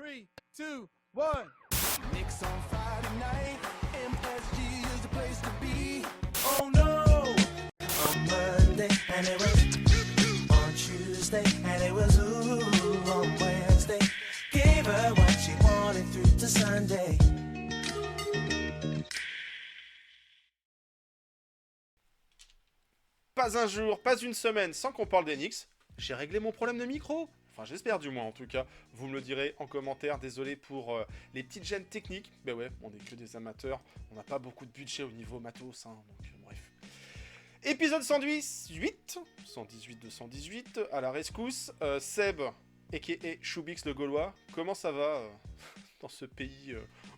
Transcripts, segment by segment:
3, 2, 1. Knicks on Friday night, MSG is the place to be. Oh no! On Monday, and it was on Tuesday, and it was ooh on Wednesday. Gave her what she wanted through to Sunday. Pas un jour, pas une semaine sans qu'on parle des Knicks. J'ai réglé mon problème de micro. Enfin, j'espère du moins en tout cas. Vous me le direz en commentaire. Désolé pour les petites gênes techniques. Ben ouais, on n'est que des amateurs. On n'a pas beaucoup de budget au niveau matos. Donc bref. Épisode 118. 118 à la rescousse. Seb, a.k.a. Choubix le Gaulois. Comment ça va dans ce pays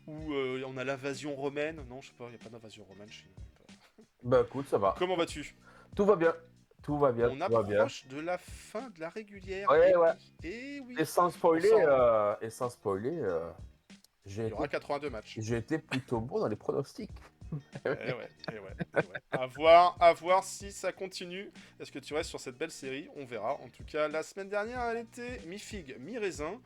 où on a l'invasion romaine? Non, je sais pas, il n'y a pas d'invasion romaine chez nous. Bah écoute, ça va. Comment vas-tu? Tout va bien. Tout va bien. On tout va bien. approche de la fin de la régulière. Ouais, et ouais. Oui, et oui. Et sans spoiler, Il y aura 82 matchs. j'ai été plutôt bon dans les pronostics. Eh ouais. À voir si ça continue. Est-ce que tu restes sur cette belle série? On verra. En tout cas, la semaine dernière, elle était mi-figue, mi-raisin.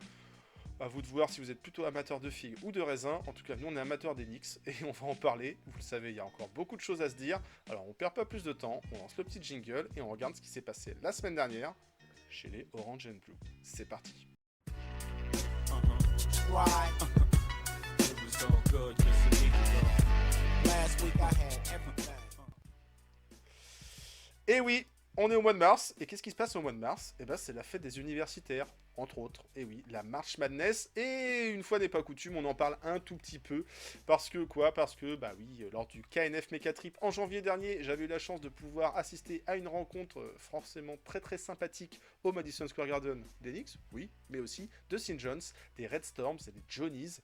À vous de voir si vous êtes plutôt amateur de figues ou de raisins. En tout cas, nous, on est amateurs des Knicks et on va en parler. Vous le savez, il y a encore beaucoup de choses à se dire. Alors, on perd pas plus de temps. On lance le petit jingle et on regarde ce qui s'est passé la semaine dernière chez les Orange and Blue. C'est parti. It was all good, just a week ago. Last week I had everything. Et oui, on est au mois de mars. Et qu'est-ce qui se passe au mois de mars? Eh ben, c'est la fête des universitaires, entre autres. Et oui, la March Madness. Et une fois n'est pas coutume, on en parle un tout petit peu. Parce que quoi? Parce que, bah oui, lors du KNF Mecha Trip en janvier dernier, j'avais eu la chance de pouvoir assister à une rencontre forcément très très sympathique au Madison Square Garden des Knicks, oui, mais aussi de St. John's, des Red Storms et des Johnnies,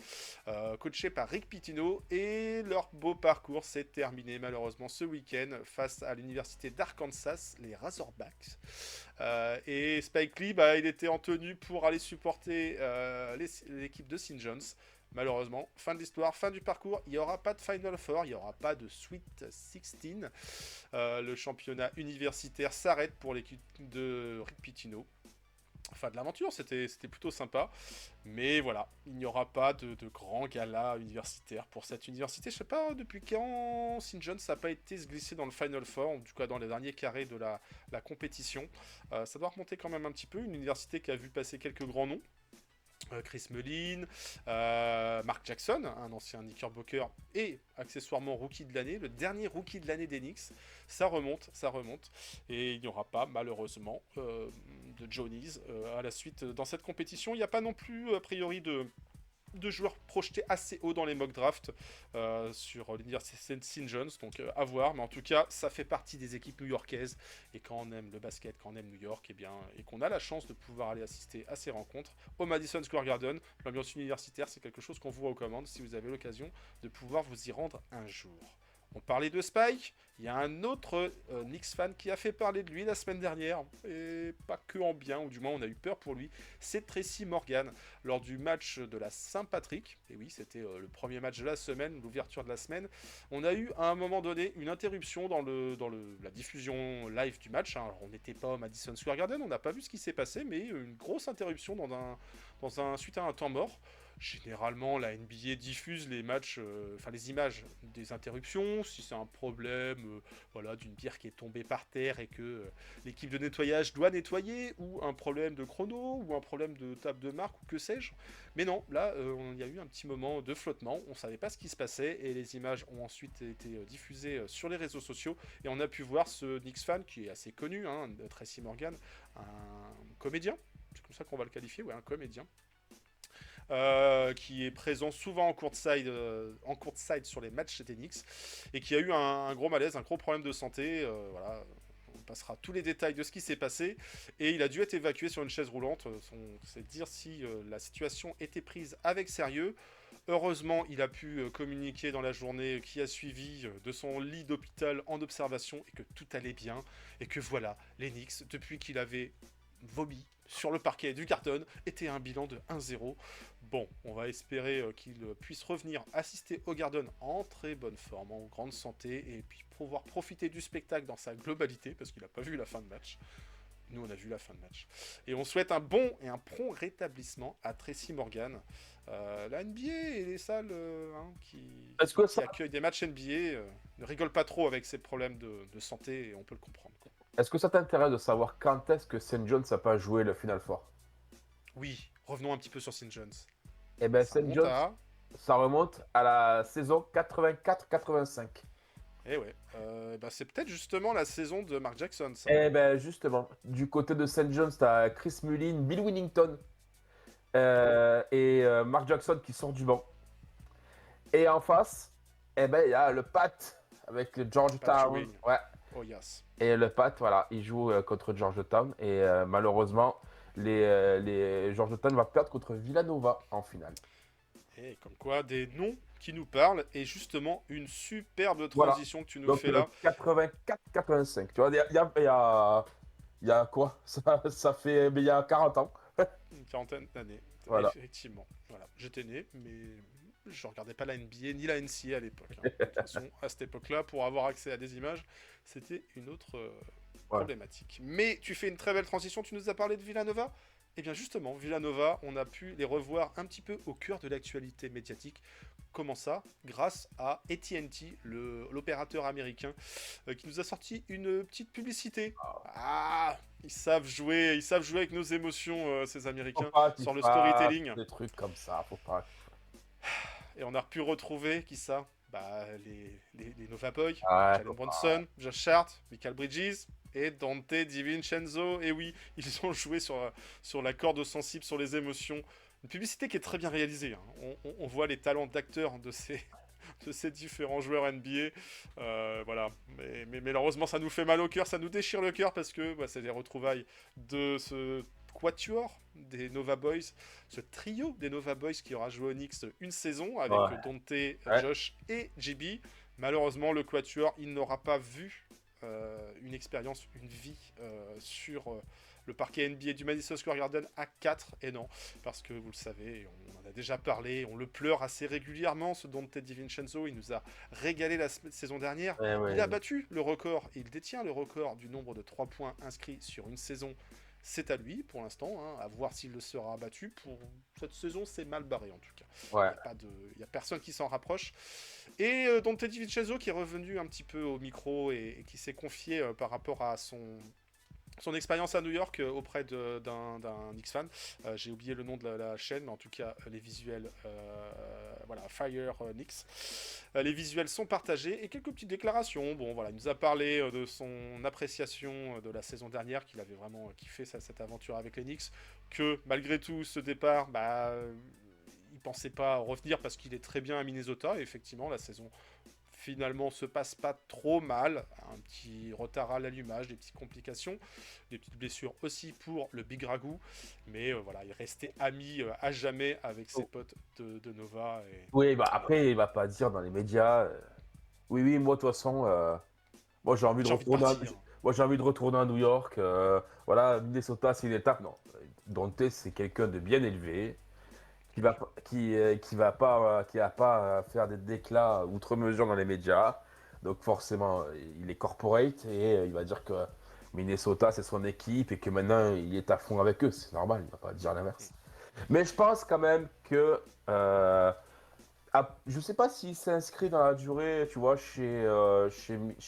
coachés par Rick Pitino. Et leur beau parcours s'est terminé malheureusement ce week-end face à l'université d'Arkansas, les Razorbacks. Et Spike Lee, bah, il était en tenue pour aller supporter l'équipe de St. John's. Malheureusement, fin de l'histoire, fin du parcours, il n'y aura pas de Final Four, il n'y aura pas de Sweet 16. Le championnat universitaire s'arrête pour l'équipe de Rick Pitino. Fin de l'aventure, c'était plutôt sympa. Mais voilà, il n'y aura pas de grand gala universitaire pour cette université. Je sais pas depuis quand St. John's n'a pas été se glisser dans le Final Four, en tout cas dans les derniers carrés de la compétition. Ça doit remonter quand même un petit peu. Une université qui a vu passer quelques grands noms. Chris Mullin, Mark Jackson, un ancien Knickerbocker et accessoirement rookie de l'année, le dernier rookie de l'année des Knicks. Ça remonte. Et il n'y aura pas, malheureusement, de Johnnies à la suite dans cette compétition. Il n'y a pas non plus, a priori, de joueurs projetés assez haut dans les mock drafts sur l'université de St. John's, donc à voir, mais en tout cas ça fait partie des équipes new-yorkaises, et quand on aime le basket, quand on aime New York, et qu'on a la chance de pouvoir aller assister à ces rencontres au Madison Square Garden, l'ambiance universitaire c'est quelque chose qu'on vous recommande si vous avez l'occasion de pouvoir vous y rendre un jour. On parlait de Spike, il y a un autre Knicks fan qui a fait parler de lui la semaine dernière, et pas que en bien, ou du moins on a eu peur pour lui, c'est Tracy Morgan, lors du match de la Saint-Patrick, et oui c'était le premier match de la semaine, l'ouverture de la semaine, on a eu à un moment donné une interruption dans la diffusion live du match, hein. Alors on n'était pas au Madison Square Garden, on n'a pas vu ce qui s'est passé, mais une grosse interruption suite à un temps mort. Généralement, la NBA diffuse les matchs, les images des interruptions, si c'est un problème d'une bière qui est tombée par terre et que l'équipe de nettoyage doit nettoyer, ou un problème de chrono, ou un problème de table de marque, ou que sais-je. Mais non, là, il y a eu un petit moment de flottement, on ne savait pas ce qui se passait, et les images ont ensuite été diffusées sur les réseaux sociaux, et on a pu voir ce Knicks fan, qui est assez connu, Tracy Morgan, un comédien, c'est comme ça qu'on va le qualifier, ouais, un comédien, qui est présent souvent en courtside sur les matchs des Knicks, et qui a eu un gros malaise, un gros problème de santé. Voilà, on passera tous les détails de ce qui s'est passé, et il a dû être évacué sur une chaise roulante. C'est dire si la situation était prise avec sérieux. Heureusement, il a pu communiquer dans la journée qui a suivi de son lit d'hôpital en observation, et que tout allait bien, et que voilà, les Knicks, depuis qu'il avait vomi sur le parquet du Garden, était un bilan de 1-0. Bon, on va espérer qu'il puisse revenir assister au Garden en très bonne forme, en grande santé, et puis pouvoir profiter du spectacle dans sa globalité, parce qu'il n'a pas vu la fin de match. nous on a vu la fin de match. Et on souhaite un bon et un prompt rétablissement à Tracy Morgan. La NBA et les salles Est-ce que qui ça, accueillent des matchs NBA ne rigolent pas trop avec ces problèmes de santé et on peut le comprendre, quoi. est-ce que ça t'intéresse de savoir quand est-ce que St. John's n'a pas joué le Final Four? Oui, revenons un petit peu sur St. John's. Eh ben, Ça St. remonte John's, à... ça remonte à la saison 84-85. Eh ouais, c'est peut-être justement la saison de Mark Jackson, ça. Eh ben, justement, du côté de St. John's, t'as Chris Mullin, Bill Winnington et Mark Jackson qui sort du banc. Et en face, eh ben, il y a le Pat avec le Pat Georgetown. Ewing. Ouais. Oh yes. Et le Pat, voilà, il joue contre Georgetown. Et malheureusement, les Georgetown va perdre contre Villanova en finale. Et comme quoi, des noms qui nous parlent et justement une superbe Voilà. transition que tu nous Donc, fais là. 84-85. Tu vois, il y a quoi? Ça fait il y a 40 ans. Une quarantaine d'années. Voilà. Effectivement. Voilà. J'étais né, mais je regardais pas la NBA ni la NCAA à l'époque, hein. De toute façon, à cette époque-là, pour avoir accès à des images, c'était une autre problématique. Mais tu fais une très belle transition. Tu nous as parlé de Villanova. Eh bien justement, Villanova, on a pu les revoir un petit peu au cœur de l'actualité médiatique. Comment ça? Grâce à AT&T, l'opérateur américain, qui nous a sorti une petite publicité. Ah, ils savent jouer avec nos émotions, ces Américains, Faut pas qu'ils sur le fassent storytelling. des trucs comme ça, faut pas. Et on a pu retrouver, qui ça? Bah, les Nova Boys, Ouais, Jalen faut pas. Brunson, Josh Hart, Michael Bridges et Dante DiVincenzo. Et oui, ils ont joué sur la corde sensible, sur les émotions. Une publicité qui est très bien réalisée, hein. On voit les talents d'acteurs de ces différents joueurs NBA. Voilà. Mais malheureusement, ça nous fait mal au cœur, ça nous déchire le cœur parce que c'est les retrouvailles de ce quatuor des Nova Boys, ce trio des Nova Boys qui aura joué au Knicks une saison avec Dante, Josh et JB. Malheureusement, le quatuor, il n'aura pas vu une expérience, une vie sur le parquet NBA du Madison Square Garden à 4. Et non, parce que vous le savez, on en a déjà parlé, on le pleure assez régulièrement, ce Dante DiVincenzo. Il nous a régalé la saison dernière. Ouais. Il a battu le record, il détient le record du nombre de 3 points inscrits sur une saison. C'est à lui pour l'instant, hein, à voir s'il le sera battu. Pour cette saison, c'est mal barré en tout cas. Ouais. Il n'y a personne qui s'en rapproche. Et Dante DiVincenzo qui est revenu un petit peu au micro et qui s'est confié par rapport à son expérience à New York auprès d'un Knicks fan. J'ai oublié le nom de la chaîne, mais en tout cas, les visuels, Fire Knicks. Les visuels sont partagés et quelques petites déclarations. Bon, voilà, il nous a parlé de son appréciation de la saison dernière, qu'il avait vraiment kiffé cette aventure avec les Knicks, que malgré tout, ce départ, il pensait pas revenir parce qu'il est très bien à Minnesota. Et effectivement, la saison finalement se passe pas trop mal, un petit retard à l'allumage, des petites complications, des petites blessures aussi pour le Big Ragout, mais voilà, il restait ami à jamais avec ses potes de Nova. Oui, après, il va pas dire dans les médias. Oui, moi, de toute façon, moi, j'ai envie de retourner à New York. Voilà, Minnesota, c'est une étape. Non, Dante, c'est quelqu'un de bien élevé. Qui va pas faire des déclats outre mesure dans les médias. Donc forcément, il est corporate et il va dire que Minnesota, c'est son équipe et que maintenant, il est à fond avec eux. C'est normal, il va pas dire l'inverse. Mais je pense quand même que... je sais pas s'il s'inscrit dans la durée, tu vois, chez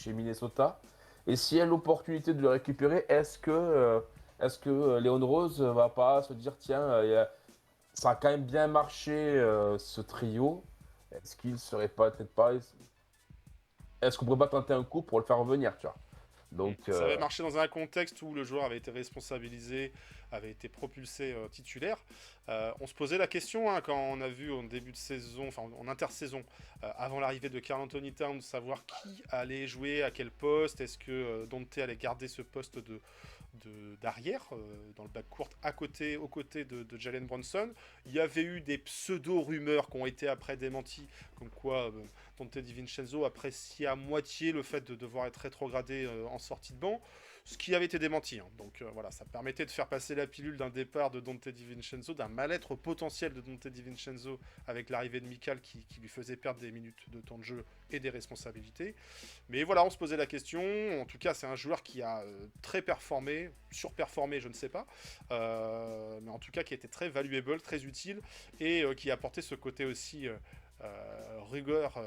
Minnesota. Et s'il y a l'opportunité de le récupérer, est-ce que Léon Rose va pas se dire, tiens, ça a quand même bien marché, ce trio. Est-ce qu'il serait peut-être pas... Est-ce qu'on pourrait pas tenter un coup pour le faire revenir, tu vois? Donc, ça avait marché dans un contexte où le joueur avait été responsabilisé, avait été propulsé titulaire. On se posait la question, hein, quand on a vu en début de saison, enfin en intersaison, avant l'arrivée de Karl Anthony Towns, savoir qui allait jouer à quel poste. Est-ce que Dante allait garder ce poste d'arrière dans le backcourt aux côtés de Jalen Brunson? Il y avait eu des pseudo-rumeurs qui ont été après démenties, comme quoi Dante DiVincenzo appréciait à moitié le fait de devoir être rétrogradé en sortie de banc. ce qui avait été démenti. Hein. Donc voilà, ça permettait de faire passer la pilule d'un départ de Dante DiVincenzo, d'un mal-être potentiel de Dante DiVincenzo avec l'arrivée de Mikal qui lui faisait perdre des minutes de temps de jeu et des responsabilités. Mais voilà, on se posait la question. En tout cas, c'est un joueur qui a très performé, surperformé, je ne sais pas, mais en tout cas qui était très valuable, très utile et qui apportait ce côté aussi rigueur.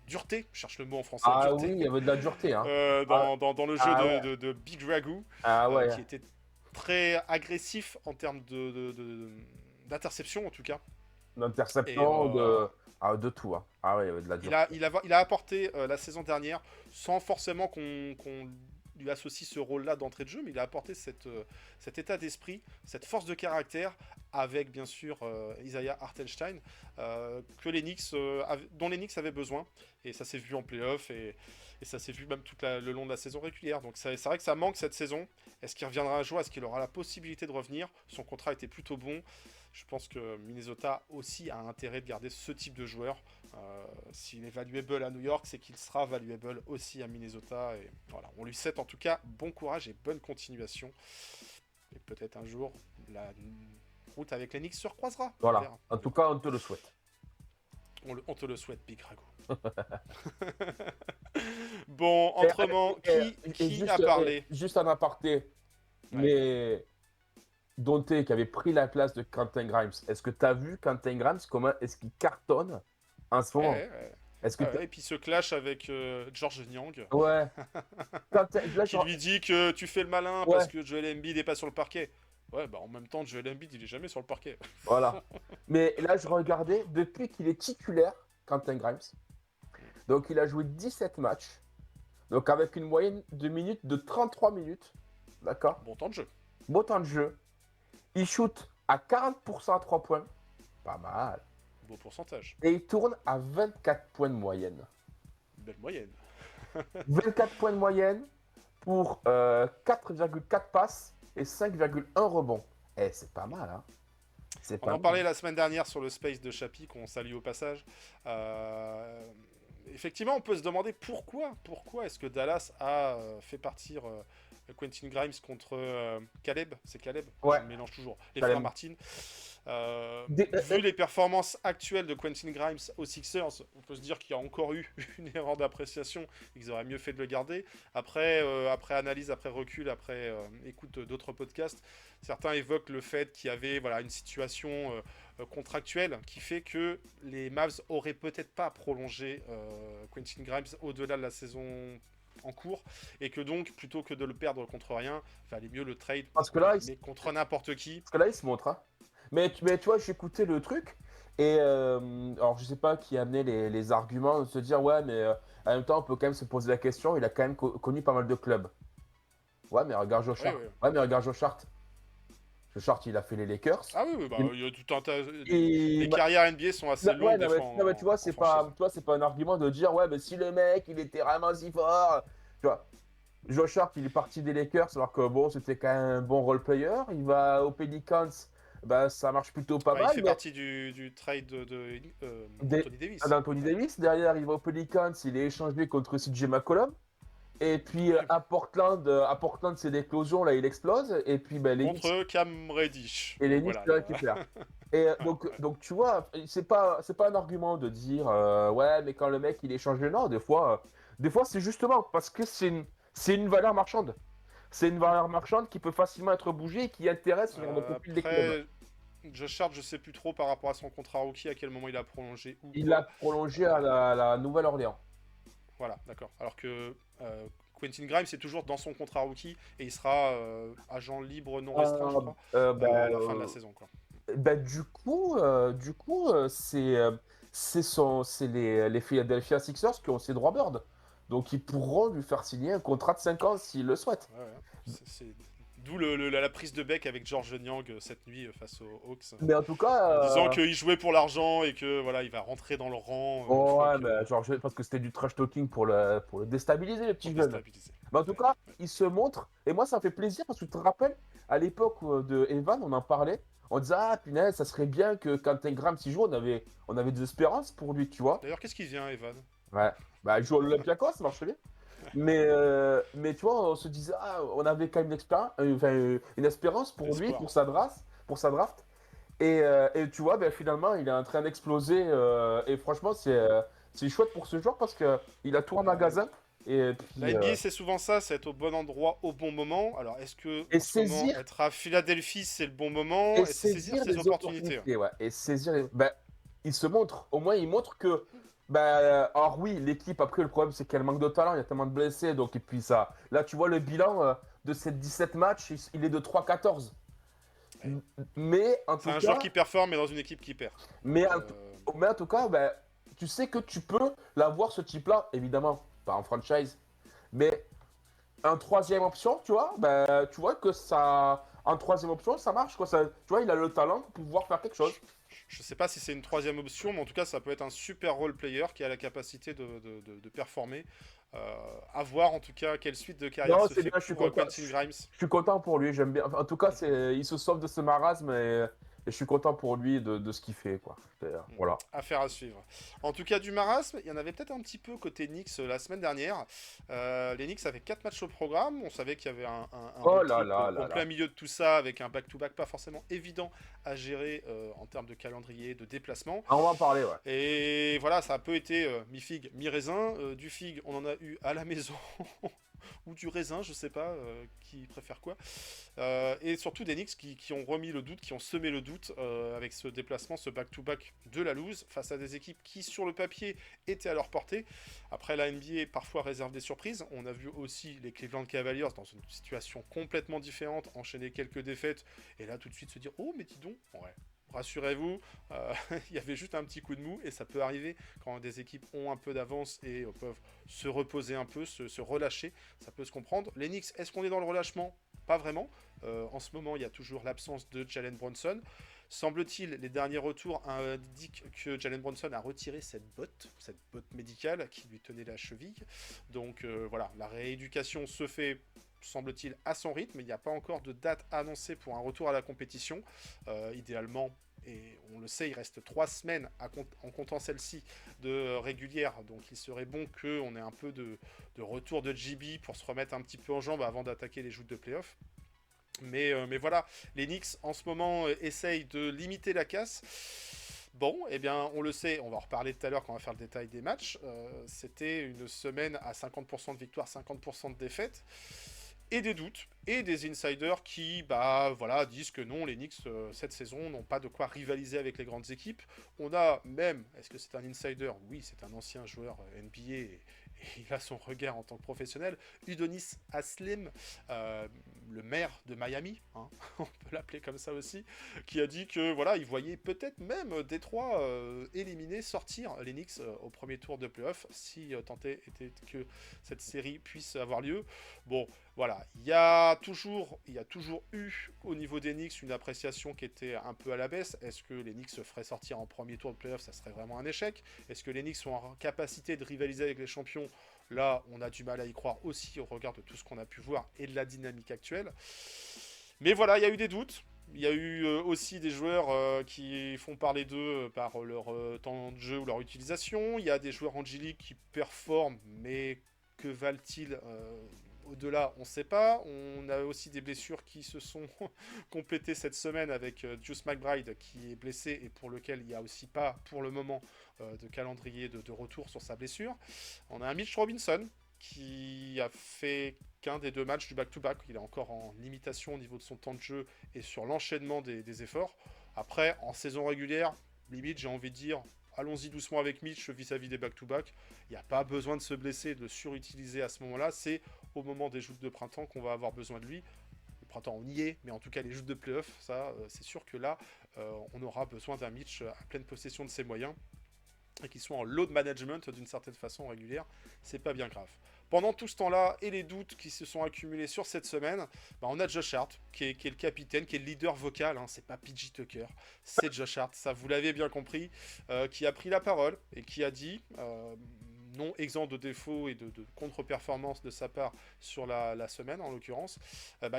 Dureté, je cherche le mot en français. Ah dureté, oui, il y avait de la dureté. Hein. dans le jeu Ah de Big Ragu, Ah ouais. qui était très agressif en termes d'interception en tout cas. D'interception, Et, de tout. Hein. Ah ouais, il y avait de la il dureté. a apporté la saison dernière, sans forcément qu'on lui associe ce rôle-là d'entrée de jeu, mais il a apporté cet état d'esprit, cette force de caractère, avec bien sûr Isaiah Hartenstein, dont les Knicks avaient besoin. Et ça s'est vu en playoff, et ça s'est vu même le long de la saison régulière. Donc c'est vrai que ça manque cette saison. Est-ce qu'il reviendra un jour? Est-ce qu'il aura la possibilité de revenir? Son contrat était plutôt bon. Je pense que Minnesota aussi a intérêt de garder ce type de joueur. S'il est valuable à New York, c'est qu'il sera valuable aussi à Minnesota. Et voilà, on lui souhaite en tout cas bon courage et bonne continuation. Et peut-être un jour, la route avec les Knicks se recroisera. Voilà. En tout cas, on te le souhaite. On te le souhaite, Big Rago. Bon, autrement, qui a parlé? Juste un aparté. Ouais. Mais Dante qui avait pris la place de Quentin Grimes, est-ce que tu as vu Quentin Grimes, comment est-ce qu'il cartonne en ce moment? Est-ce que Et puis ce clash avec George Niang. Ouais. Qui lui dit que tu fais le malin parce que Joel Embiid n'est pas sur le parquet. Ouais, bah en même temps, Joel Embiid, il est jamais sur le parquet. Voilà. Mais là, je regardais, depuis qu'il est titulaire, Quentin Grimes, donc il a joué 17 matchs, donc avec une moyenne de minutes de 33 minutes, d'accord? Bon temps de jeu. Bon temps de jeu. Il shoot à 40% à 3 points, pas mal. Beau pourcentage. Et il tourne à 24 points de moyenne. Belle moyenne. 24 points de moyenne pour 4,4 passes et 5,1 rebonds. Eh, c'est pas mal, hein? On en parlait la semaine dernière sur le space de Chapi, qu'on salue au passage. Effectivement, on peut se demander pourquoi est-ce que Dallas a fait partir Quentin Grimes contre Caleb. C'est Caleb? Ouais. Je me mélange toujours. Les Caleb. frères Martin. Vu les performances actuelles de Quentin Grimes aux Sixers, on peut se dire qu'il y a encore eu une erreur d'appréciation et qu'ils auraient mieux fait de le garder. Après analyse, après recul, après écoute d'autres podcasts, certains évoquent le fait qu'il y avait une situation contractuelle qui fait que les Mavs auraient peut-être pas prolongé Quentin Grimes au-delà de la saison en cours, et que donc plutôt que de le perdre contre rien, il valait mieux le trade contre n'importe qui. Parce que là, il se montre. Hein. Mais tu vois, j'écoutais le truc, et alors je sais pas qui a amené les arguments de se dire, ouais, mais en même temps, on peut quand même se poser la question, il a quand même connu pas mal de clubs. Ouais, mais regarde Joe Hart. Ouais, mais regarde Joe Hart. Joe Hart, il a fait les Lakers. Ah oui, il y a tout un tas. Les carrières NBA sont assez longues. Non, mais tu vois, c'est pas un argument de dire, ouais, mais si le mec, il était vraiment si fort. Tu vois, Joe Hart, il est parti des Lakers, alors que bon, c'était quand même un bon role player. Il va aux Pelicans, bah, ça marche plutôt pas mal. Il fait partie du trade d'Anthony Davis. D'Anthony Davis. Derrière, il va aux Pelicans, il est échangé contre CJ McCollum. Et puis à Portland, c'est l'éclosion, là, il explose. Et puis contre Cam Reddish. Et les Knicks le récupèrent. Et donc tu vois, c'est pas un argument de dire ouais, mais quand le mec il est changé, non. Des fois c'est justement parce que c'est une valeur marchande. C'est une valeur marchande qui peut facilement être bougée et qui intéresse le profil des clubs. Josh Hart, je sais plus trop par rapport à son contrat rookie, à quel moment il a prolongé. Il a prolongé à la Nouvelle-Orléans. Voilà, d'accord. Alors que Quentin Grimes est toujours dans son contrat rookie et il sera agent libre non restreint, je crois, à la fin de la saison, quoi. Du coup, c'est les Philadelphia Sixers qui ont ses droits bird. Donc ils pourront lui faire signer un contrat de 5 ans s'il le souhaite. Ouais. D'où la prise de bec avec George Niang cette nuit face aux Hawks. Mais en tout cas, en disant qu'il jouait pour l'argent et que voilà, il va rentrer dans le rang. Mais parce que c'était du trash talking pour le déstabiliser, le petit jeune. Mais en tout cas, il se montre. Et moi, ça me fait plaisir parce que tu te rappelles, à l'époque de Evan, on en parlait. On disait, ah punaise, ça serait bien que Quentin Grimes s'y joue. On avait des espérances pour lui, tu vois. D'ailleurs, qu'est-ce qu'il vient, Evan? Ouais. Bah, il joue à l'Olympiakos, ça marche bien. Mais tu vois, on se disait, ah, on avait quand même une espérance pour lui, Espoir. pour sa draft. Et tu vois, ben, finalement, il est en train d'exploser. Et franchement, c'est chouette pour ce joueur parce qu'il a tout en magasin. Et La puis, NBA, c'est souvent ça, c'est être au bon endroit au bon moment. Alors, est-ce que et en ce moment, saisir, être à Philadelphie, c'est le bon et moment? Et c'est saisir saisir ses les opportunités. opportunités, ouais. Et saisir ben, il se montre. Au moins, il montre que. Ben, alors oui, l'équipe, après, le problème, c'est qu'elle manque de talent. Il y a tellement de blessés. Donc, et puis ça. Là, tu vois le bilan de ces 17 matchs, il est de 3-14. Ouais. Mais en C'est tout un joueur cas, qui performe, mais dans une équipe qui perd. Mais Donc, en, mais en tout cas, ben, tu sais que tu peux l'avoir, ce type-là, évidemment, pas en franchise, mais en troisième option, tu vois, ben, tu vois que ça, en troisième option, ça marche, quoi. Ça, tu vois, il a le talent pour pouvoir faire quelque chose. je sais pas si c'est une troisième option, mais en tout cas, ça peut être un super role player qui a la capacité de performer. À voir en tout cas quelle suite de carrière Non, se c'est fait bien, je suis pour content. Quentin Grimes. Je suis content pour lui, j'aime bien. Enfin, en tout cas, il se sauve de ce marasme et je suis content pour lui de ce qu'il fait, quoi. Voilà. Affaire à suivre. En tout cas, du marasme, il y en avait peut-être un petit peu côté Knicks la semaine dernière. Les Knicks avaient 4 matchs au programme. On savait qu'il y avait un Oh road là trip là en là plein là. milieu de tout ça, avec un back-to-back pas forcément évident à gérer en termes de calendrier, de déplacement. Ah, on va en parler, ouais. Et voilà, ça a un peu été mi-figue, mi-raisin. Du figue, on en a eu à la maison. Ou du raisin, je sais pas qui préfère quoi. Et surtout des Knicks qui ont remis le doute, qui ont semé le doute avec ce déplacement, ce back-to-back de la loose, face à des équipes qui, sur le papier, étaient à leur portée. Après, la NBA parfois réserve des surprises. On a vu aussi les Cleveland Cavaliers dans une situation complètement différente, enchaîner quelques défaites, et là tout de suite se dire « Oh, mais dis donc, ouais, rassurez-vous, il y avait juste un petit coup de mou et ça peut arriver quand des équipes ont un peu d'avance et peuvent se reposer un peu, se relâcher, ça peut se comprendre. Les Knicks, est-ce qu'on est dans le relâchement? Pas vraiment. En ce moment, il y a toujours l'absence de Jalen Brunson. Semble-t-il, les derniers retours indiquent que Jalen Brunson a retiré cette botte médicale qui lui tenait la cheville. Donc voilà, la rééducation se fait, semble-t-il, à son rythme. Il n'y a pas encore de date annoncée pour un retour à la compétition. Idéalement, et on le sait, il reste 3 semaines en comptant celle-ci de régulière, donc il serait bon qu'on ait un peu de retour de JB pour se remettre un petit peu en jambes avant d'attaquer les joutes de playoff. Mais voilà, les Knicks en ce moment essayent de limiter la casse. Bon, eh bien, on le sait, on va en reparler tout à l'heure quand on va faire le détail des matchs. C'était une semaine à 50% de victoire, 50% de défaite. Et des doutes, et des insiders qui bah, voilà, disent que non, les Knicks, cette saison, n'ont pas de quoi rivaliser avec les grandes équipes. On a même, est-ce que c'est un insider? Oui, c'est un ancien joueur NBA, et il a son regard en tant que professionnel. Udonis Haslem, le maire de Miami, hein, on peut l'appeler comme ça aussi, qui a dit que voilà, il voyait peut-être même Détroit éliminer, sortir les Knicks au premier tour de playoff, si tant était que cette série puisse avoir lieu. Bon, voilà, il y a toujours eu au niveau des Knicks une appréciation qui était un peu à la baisse. Est-ce que les Knicks se feraient sortir en premier tour de playoff? Ça serait vraiment un échec. Est-ce que les Knicks sont en capacité de rivaliser avec les champions? Là, on a du mal à y croire aussi au regard de tout ce qu'on a pu voir et de la dynamique actuelle. Mais voilà, il y a eu des doutes. Il y a eu aussi des joueurs qui font parler d'eux par leur temps de jeu ou leur utilisation. Il y a des joueurs angéliques qui performent, mais que valent-ils au-delà, on ne sait pas. On a aussi des blessures qui se sont complétées cette semaine avec Juice McBride qui est blessé et pour lequel il n'y a aussi pas pour le moment de calendrier de retour sur sa blessure. On a un Mitch Robinson qui a fait qu'un des 2 matchs du back-to-back. Il est encore en limitation au niveau de son temps de jeu et sur l'enchaînement des efforts. Après, en saison régulière, limite, j'ai envie de dire, allons-y doucement avec Mitch vis-à-vis des back-to-back. Il n'y a pas besoin de se blesser, de surutiliser à ce moment-là. C'est au moment des joutes de printemps qu'on va avoir besoin de lui. Le printemps, on y est, mais en tout cas, les joutes de playoff, ça, c'est sûr que là, on aura besoin d'un Mitch à pleine possession de ses moyens et qui soit en load management d'une certaine façon régulière. C'est pas bien grave. Pendant tout ce temps-là, et les doutes qui se sont accumulés sur cette semaine, bah on a Josh Hart, qui est le capitaine, qui est le leader vocal, hein, c'est pas PJ Tucker, c'est Josh Hart, ça vous l'avez bien compris, qui a pris la parole et qui a dit, non exempt de défauts et de contre-performance de sa part sur la semaine en l'occurrence,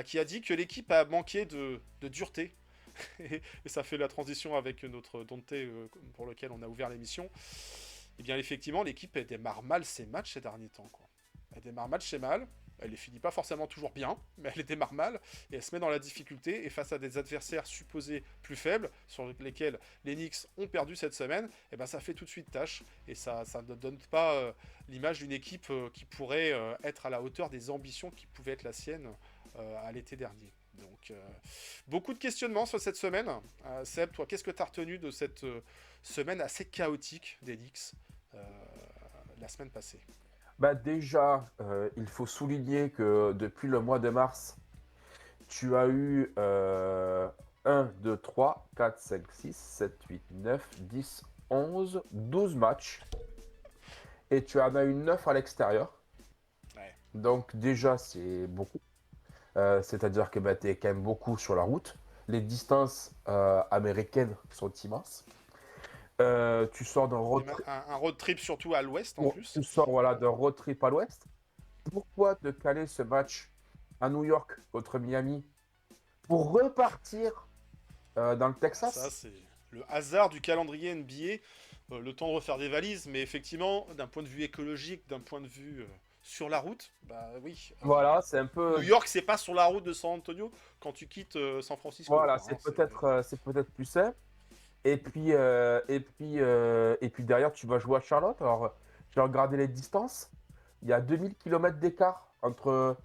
qui a dit que l'équipe a manqué de dureté. Et ça fait la transition avec notre Dante pour lequel on a ouvert l'émission. Et bien effectivement, l'équipe démarre mal ses matchs ces derniers temps, quoi. Elle démarre mal chez mal. Elle les finit pas forcément toujours bien, mais elle les démarre mal et elle se met dans la difficulté. Et face à des adversaires supposés plus faibles, sur lesquels les Knicks ont perdu cette semaine, et ben ça fait tout de suite tâche et ça ne donne pas l'image d'une équipe qui pourrait être à la hauteur des ambitions qui pouvaient être la sienne à l'été dernier. Donc, beaucoup de questionnements sur cette semaine. Seb, toi, qu'est-ce que tu as retenu de cette semaine assez chaotique des Knicks la semaine passée? Bah déjà, il faut souligner que depuis le mois de mars, tu as eu 1, 2, 3, 4, 5, 6, 7, 8, 9, 10, 11, 12 matchs. Et tu en as eu 9 à l'extérieur. Ouais. Donc déjà, c'est beaucoup. C'est-à-dire que bah, tu es quand même beaucoup sur la route. Les distances américaines sont immenses. Tu sors d'un road trip. Un road trip surtout à l'ouest en plus. Tu sors voilà, d'un road trip à l'ouest. Pourquoi te caler ce match à New York contre Miami pour repartir dans le Texas? Ça, c'est le hasard du calendrier NBA, le temps de refaire des valises, mais effectivement, d'un point de vue écologique, d'un point de vue sur la route, bah oui. Voilà, c'est un peu. New York, c'est pas sur la route de San Antonio quand tu quittes San Francisco. Voilà, Quoi, hein, c'est peut-être plus simple. Et puis derrière, tu vas jouer à Charlotte. Alors, j'ai regardé les distances. Il y a 2000 km d'écart entre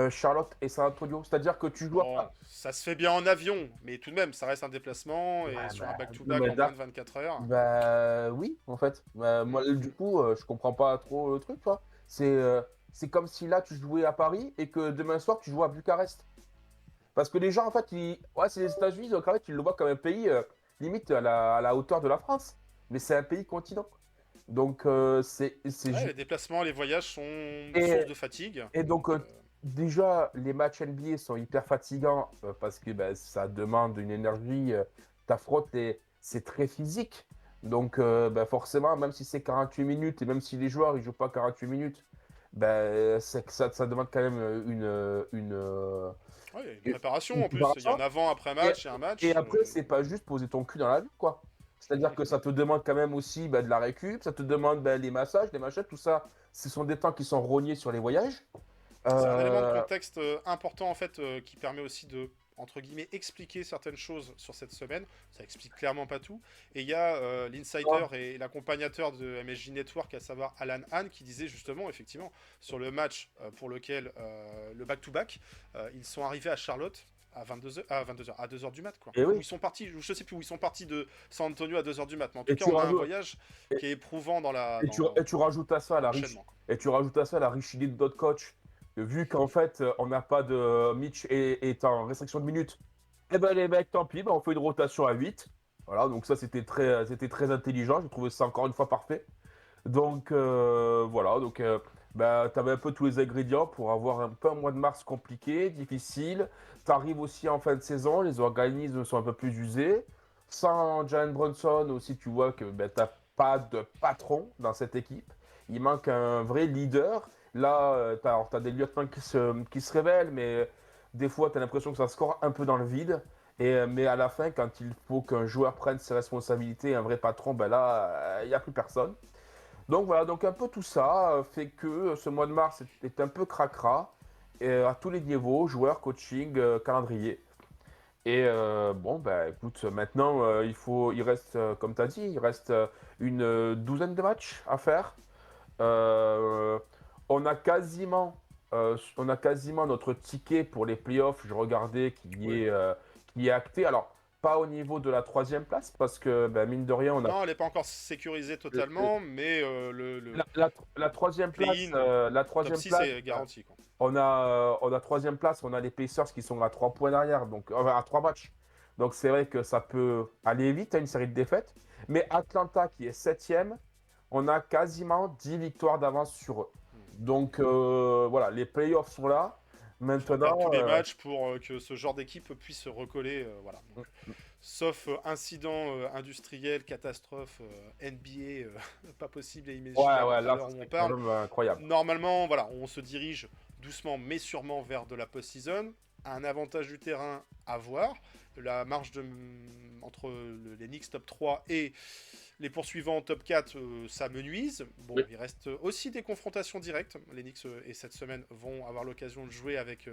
Charlotte et San Antonio. C'est-à-dire que tu joues bon, ça se fait bien en avion, mais tout de même, ça reste un déplacement et Ouais, sur un non, back-to-back mais en moins de 24 heures. Bah oui, en fait. Moi, du coup, je comprends pas trop le truc, toi. C'est comme si là, tu jouais à Paris et que demain soir, tu joues à Bucarest. Parce que les gens, en fait, ouais, c'est les États-Unis, donc en fait, ils le voient comme un pays limite à la hauteur de la France. Mais c'est un pays continent. Donc, Ouais, les déplacements, les voyages sont Et, source de fatigue. et donc, déjà, les matchs NBA sont hyper fatigants parce que bah, ça demande une énergie. T'affrontes c'est très physique. Donc, bah, forcément, même si c'est 48 minutes et même si les joueurs ils jouent pas 48 minutes, bah, c'est que ça demande quand même Ouais, il y a une préparation une en plus. Il y a préparation. un avant, après Et, match et un et match. après, c'est pas juste poser ton cul dans la vue, quoi. C'est-à-dire que ça te demande quand même aussi bah, de la récup, ça te demande bah, les massages, les machins, tout ça. Ce sont des temps qui sont rognés sur les voyages. C'est un élément de Euh, contexte important en fait qui permet aussi de entre guillemets expliquer certaines choses sur cette semaine. Ça explique clairement pas tout. Et il y a l'insider et l'accompagnateur de MSJ Network, à savoir Alan Hahn, qui disait justement effectivement sur le match pour lequel le back-to-back, ils sont arrivés à Charlotte à 22h, à 2h du mat quoi. et Où oui. ils sont partis, je sais plus où ils sont partis de San Antonio à 2h du mat, mais en tout Et cas tu on a un rajoutes, voyage et, qui est éprouvant dans la et tu rajoutes à ça dans la riche, l'enchaînement. Quoi. et tu rajoutes à ça la richesse de notre coach. Vu qu'en fait, on n'a pas de Mitch est en restriction de minutes. Eh ben les mecs, tant pis, ben, on fait une rotation à 8. Voilà, donc ça c'était très intelligent. J'ai trouvé ça encore une fois parfait. Donc voilà, donc bah, tu avais un peu tous les ingrédients pour avoir un peu un mois de mars compliqué, difficile. Tu arrives aussi en fin de saison, les organismes sont un peu plus usés. Sans Jalen Brunson aussi, tu vois que ben, tu n'as pas de patron dans cette équipe. Il manque un vrai leader. Là, tu as des lieutenants qui se révèlent, mais des fois, tu as l'impression que ça score un peu dans le vide. Mais à la fin, quand il faut qu'un joueur prenne ses responsabilités, un vrai patron, ben là, il n'y a plus personne. Donc voilà, donc un peu tout ça fait que ce mois de mars est un peu cracra à tous les niveaux, joueurs, coaching, calendrier. Et bon, bah écoute, maintenant il reste, comme tu as dit, il reste une douzaine de matchs à faire. Euh, on a quasiment notre ticket pour les playoffs. Je regardais Oui. qui est acté. Alors, pas au niveau de la troisième place, parce que bah, mine de rien, on a Non, elle n'est pas encore sécurisée totalement, mais la troisième place, play-in, la top troisième 6 place, est garanti. Quoi. on a troisième place, on a les Pacers qui sont à 3 points derrière, donc à 3 matchs. Donc c'est vrai que ça peut aller vite à une série de défaites. Mais Atlanta qui est septième, on a quasiment 10 victoires d'avance sur eux. Donc voilà, les playoffs sont là. Il faut perdre tous Maintenant, les matchs pour que ce genre d'équipe puisse se recoller. Voilà. Donc, sauf incident industriel, catastrophe NBA, pas possible et ouais, imaginable ouais, à là, l'heure ça où on serait quand parle. même incroyable. Normalement, voilà, on se dirige doucement mais sûrement vers de la post-season. a un avantage du terrain à voir. La marge entre les Knicks top 3 et les poursuivants top 4, ça me nuise. Bon, Oui. il reste aussi des confrontations directes. Les Knicks, et cette semaine, vont avoir l'occasion de jouer avec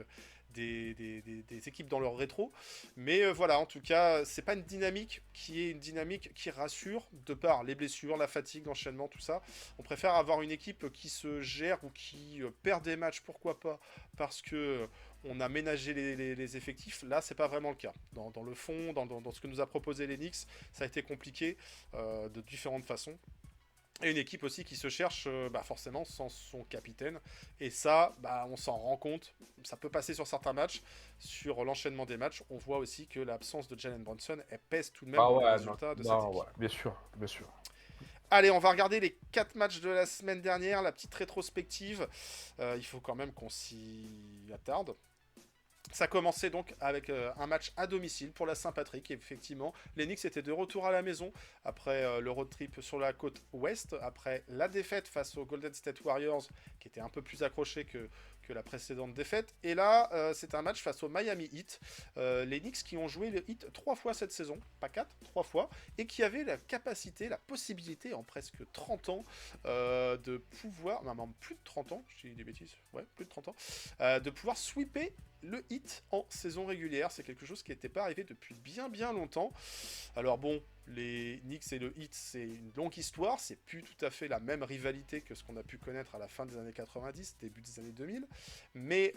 des équipes dans leur rétro. Mais voilà, en tout cas, c'est pas une dynamique qui rassure, de par les blessures, la fatigue, l'enchaînement, tout ça. On préfère avoir une équipe qui se gère ou qui perd des matchs, pourquoi pas, parce que on a ménagé les effectifs. Là, c'est pas vraiment le cas. Dans le fond, dans ce que nous a proposé les Knicks, ça a été compliqué de différentes façons. Et une équipe aussi qui se cherche forcément sans son capitaine. Et ça, on s'en rend compte. Ça peut passer sur certains matchs. Sur l'enchaînement des matchs, on voit aussi que l'absence de Jalen Brunson, elle pèse tout de même Ah dans le ouais, résultat de cette équipe. ouais, bien sûr, bien sûr. Allez, on va regarder les 4 matchs de la semaine dernière, la petite rétrospective. Il faut quand même qu'on s'y attarde. Ça commençait donc avec un match à domicile pour la Saint-Patrick. Et effectivement, les Knicks étaient de retour à la maison après le road trip sur la côte ouest, après la défaite face aux Golden State Warriors, qui était un peu plus accroché que la précédente défaite. Et là, c'est un match face au Miami Heat. Les Knicks qui ont joué le Heat 3 fois cette saison, pas 4, 3 fois, et qui avaient la capacité, la possibilité en presque 30 ans de pouvoir, même plus de 30 ans, je dis des bêtises, ouais, plus de 30 ans, de pouvoir sweeper le Heat en saison régulière. C'est quelque chose qui n'était pas arrivé depuis bien longtemps. Alors bon, les Knicks et le Heat, c'est une longue histoire, c'est plus tout à fait la même rivalité que ce qu'on a pu connaître à la fin des années 90, début des années 2000, mais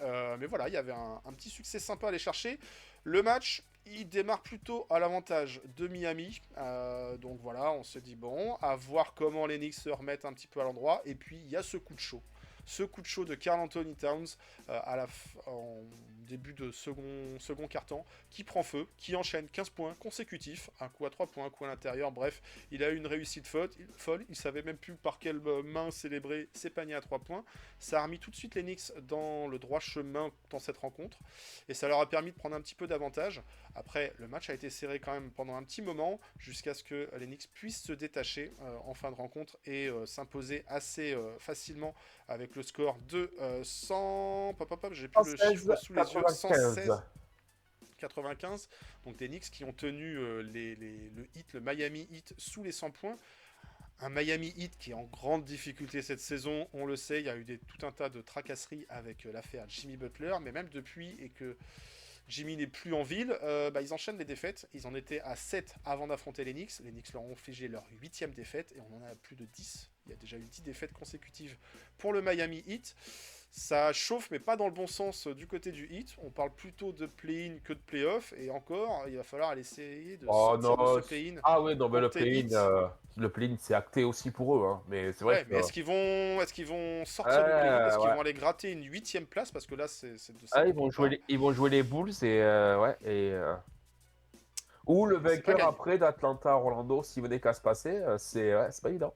voilà, il y avait un petit succès sympa à aller chercher. Le match, il démarre plutôt à l'avantage de Miami, donc voilà, on se dit bon, à voir comment les Knicks se remettent un petit peu à l'endroit, et puis il y a ce coup de chaud. Ce coup de chaud de Karl Anthony Towns en début de second quart-temps, qui prend feu, qui enchaîne 15 points consécutifs, un coup à 3 points, un coup à l'intérieur, bref, il a eu une réussite folle, il savait même plus par quelle main célébrer ses paniers à 3 points. Ça a remis tout de suite les Knicks dans le droit chemin dans cette rencontre, et ça leur a permis de prendre un petit peu d'avantage. Après, le match a été serré quand même pendant un petit moment, jusqu'à ce que les Knicks puissent se détacher en fin de rencontre et s'imposer assez facilement avec le score de 100... j'ai plus le chiffre sous les yeux, 116-95. Donc des Knicks qui ont tenu le Miami Heat sous les 100 points. Un Miami Heat qui est en grande difficulté cette saison, on le sait, il y a eu tout un tas de tracasseries avec l'affaire Jimmy Butler, mais même depuis et que Jimmy n'est plus en ville, ils enchaînent les défaites. Ils en étaient à 7 avant d'affronter les Knicks. Les Knicks leur ont infligé leur 8e défaite et on en a plus de 10. Il y a déjà eu 10 défaites consécutives pour le Miami Heat. Ça chauffe, mais pas dans le bon sens du côté du Heat. On parle plutôt de play-in que de play-off. Et encore, il va falloir aller essayer de sortir de ce play-in. Ah oui, non, mais contre les Heat. le play-in, c'est acté aussi pour eux. Hein. Mais c'est vrai Ouais, que... mais est-ce qu'ils vont sortir du play-in? Est-ce qu'ils vont aller gratter une 8e place? Parce que là, c'est de ça. ils vont jouer les Bulls ou le vainqueur après d'Atlanta Orlando, s'il venait qu'à se passer, c'est pas évident.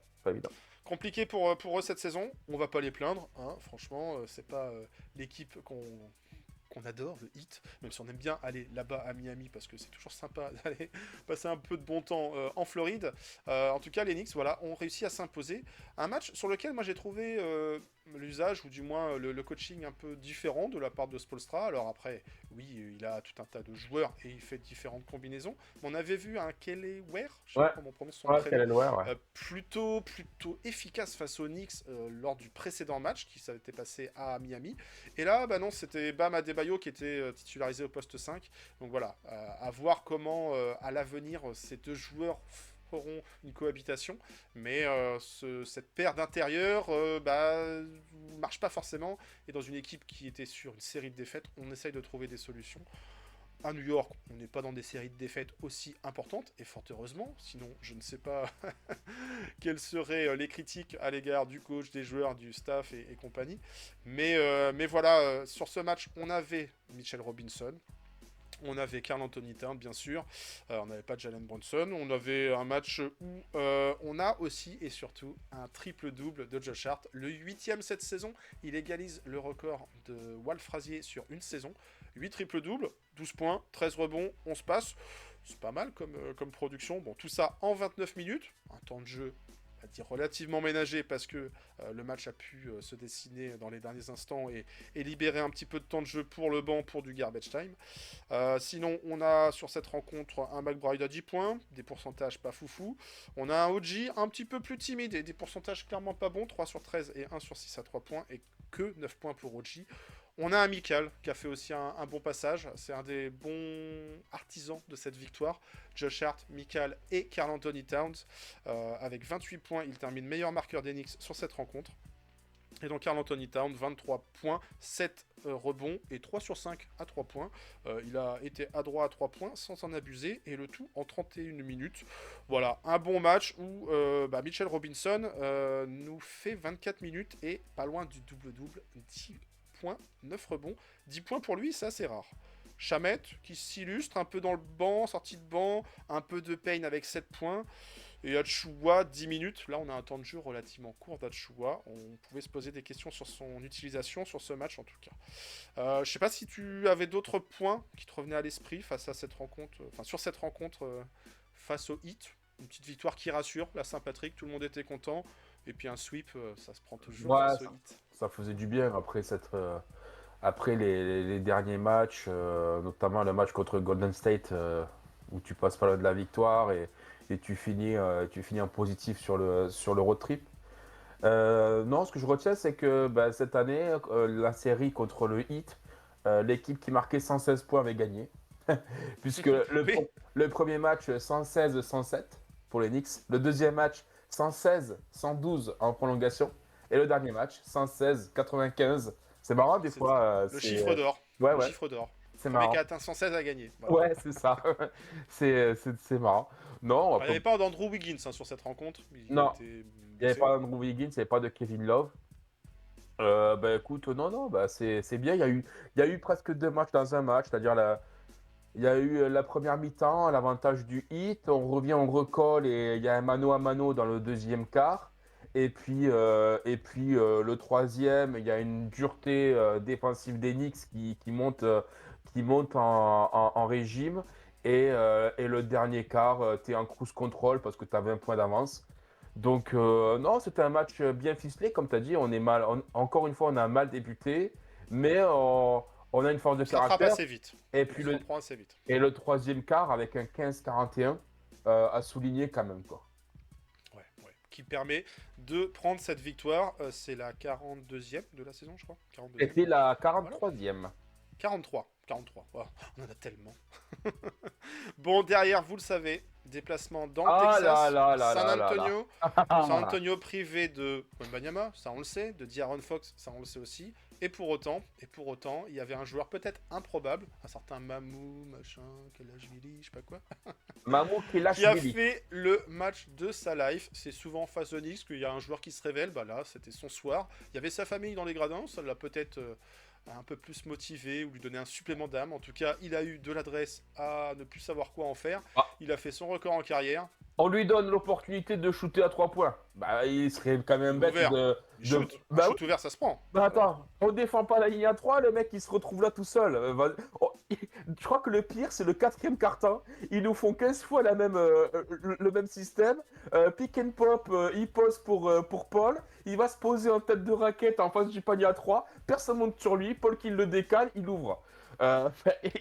Compliqué pour eux cette saison, on va pas les plaindre, hein. Franchement, c'est pas l'équipe qu'on adore, le Heat, même si on aime bien aller là-bas à Miami, parce que c'est toujours sympa d'aller passer un peu de bon temps en Floride. En tout cas, les Knicks ont réussi à s'imposer. Un match sur lequel moi j'ai trouvé l'usage, ou du moins le coaching un peu différent de la part de Spoelstra. Alors après, oui, il a tout un tas de joueurs et il fait différentes combinaisons. Mais on avait vu un Kelly Ware, je sais pas comment on prononce son prénom, plutôt efficace face aux Knicks lors du précédent match qui s'était passé à Miami. Et là, non, c'était Bam Adebayo qui était titularisé au poste 5. Donc voilà, à voir comment à l'avenir ces deux joueurs feront une cohabitation, mais cette paire d'intérieur marche pas forcément, et dans une équipe qui était sur une série de défaites, on essaye de trouver des solutions. À New York, on n'est pas dans des séries de défaites aussi importantes, et fort heureusement, sinon je ne sais pas quelles seraient les critiques à l'égard du coach, des joueurs, du staff et compagnie. Mais voilà, sur ce match, on avait Mitchell Robinson, on avait Karl Anthony Towns, bien sûr, on n'avait pas Jalen Brunson, on avait un match où on a aussi et surtout un triple-double de Josh Hart, le 8e cette saison. Il égalise le record de Walt Frazier sur une saison. 8 triple-doubles, 12 points, 13 rebonds, 11 passes. C'est pas mal comme production. Bon, tout ça en 29 minutes. Un temps de jeu va dire relativement ménagé parce que le match a pu se dessiner dans les derniers instants et libérer un petit peu de temps de jeu pour le banc pour du garbage time. Sinon, on a sur cette rencontre un McBride à 10 points, des pourcentages pas foufou. On a un OG un petit peu plus timide et des pourcentages clairement pas bons, 3 sur 13 et 1 sur 6 à 3 points et que 9 points pour OG. On a un Mikal qui a fait aussi un bon passage. C'est un des bons artisans de cette victoire. Josh Hart, Mikal et Karl Anthony Towns. Avec 28 points, il termine meilleur marqueur d'Enix sur cette rencontre. Et donc Karl Anthony Towns, 23 points, 7 rebonds et 3 sur 5 à 3 points. Il a été adroit à 3 points sans en abuser. Et le tout en 31 minutes. Voilà, un bon match où Mitchell Robinson nous fait 24 minutes et pas loin du double-double. 10 points, 9 rebonds. 10 points pour lui, c'est assez rare. Chamet qui s'illustre un peu dans le banc, sortie de banc, un peu de Payne avec 7 points. Et Achua, 10 minutes. Là, on a un temps de jeu relativement court d'Achua. On pouvait se poser des questions sur son utilisation sur ce match, en tout cas. Je sais pas si tu avais d'autres points qui te revenaient à l'esprit face à cette rencontre, sur cette rencontre face au Heat. Une petite victoire qui rassure, la Saint-Patrick, tout le monde était content. Et puis un sweep, ça se prend toujours face au Heat. Ça faisait du bien après les derniers matchs, notamment le match contre Golden State, où tu passes pas loin de la victoire et tu finis en positif sur le road trip. Non, ce que je retiens, c'est que cette année, la série contre le Heat, l'équipe qui marquait 116 points avait gagné. Puisque le premier match, 116-107 pour les Knicks. Le deuxième match, 116-112 en prolongation. Et le dernier match, 116-95. C'est marrant des fois. Le chiffre d'or. Ouais, le chiffre d'or. C'est Le mec marrant. a atteint 116 à gagner. Voilà. Ouais, c'est ça. c'est marrant. Non, Il n'y avait pas d'Andrew Wiggins sur cette rencontre. Non. Il n'y avait pas d'Andrew Wiggins, il n'y avait pas de Kevin Love. Écoute, non, c'est bien. Il y a eu presque 2 matchs dans un match, c'est-à-dire il y a eu la première mi-temps, l'avantage du Heat, on revient, on recolle et il y a un mano à mano dans le deuxième quart. Et puis le troisième, il y a une dureté défensive des Knicks qui monte en régime. Et le dernier quart, tu es en cruise control parce que tu as 20 points d'avance. Donc, non, c'était un match bien ficelé. Comme tu as dit, encore une fois, on a mal débuté, mais on a une force de ça frappe caractère. assez vite. Et puis assez vite. Et le troisième quart, avec un 15-41, à souligner quand même, quoi. Ouais. Qui permet de prendre cette victoire. C'est la 42e de la saison, je crois. 42e. C'était la 43e. Voilà. 43. Wow, on en a tellement. Bon, derrière, vous le savez, déplacement dans le Texas. San Antonio. San Antonio privé de Wembanyama, ça on le sait, de De'Aaron Fox, ça on le sait aussi. Et pour autant, il y avait un joueur peut-être improbable, un certain Mamou, machin, Kelashvili, je sais pas quoi. Mamou qui a fait le match de sa life. C'est souvent face au Knicks qu'il y a un joueur qui se révèle. Là, c'était son soir. Il y avait sa famille dans les gradins, ça l'a peut-être un peu plus motivé ou lui donner un supplément d'âme. En tout cas, il a eu de l'adresse à ne plus savoir quoi en faire. Il a fait son record en carrière. On lui donne l'opportunité de shooter à 3 points. Il serait quand même bête de... shoot ouvert, ça se prend. Attends, on défend pas la ligne à 3, le mec il se retrouve là tout seul. Je crois que le pire, c'est le 4e quart-temps. Ils nous font 15 fois le même système. Pick and pop, il pose pour Paul. Il va se poser en tête de raquette en face du panier à 3. Personne monte sur lui. Paul qui le décale, il ouvre.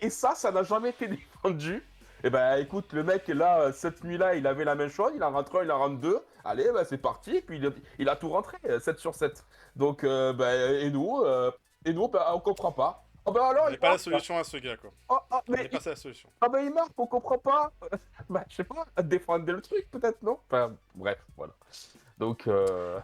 Et ça n'a jamais été défendu. Et écoute, le mec là, cette nuit-là, il avait la même chose. Il en rentre 1, il en rentre 2. Allez, c'est parti. Et puis il a tout rentré, 7 sur 7. Donc, et nous, on comprend pas. Alors, il n'est pas la solution à ce gars, quoi. Il n'est pas la solution. Il marque, on comprend pas. Je sais pas, défendre le truc peut-être, non? Bref, voilà. Donc,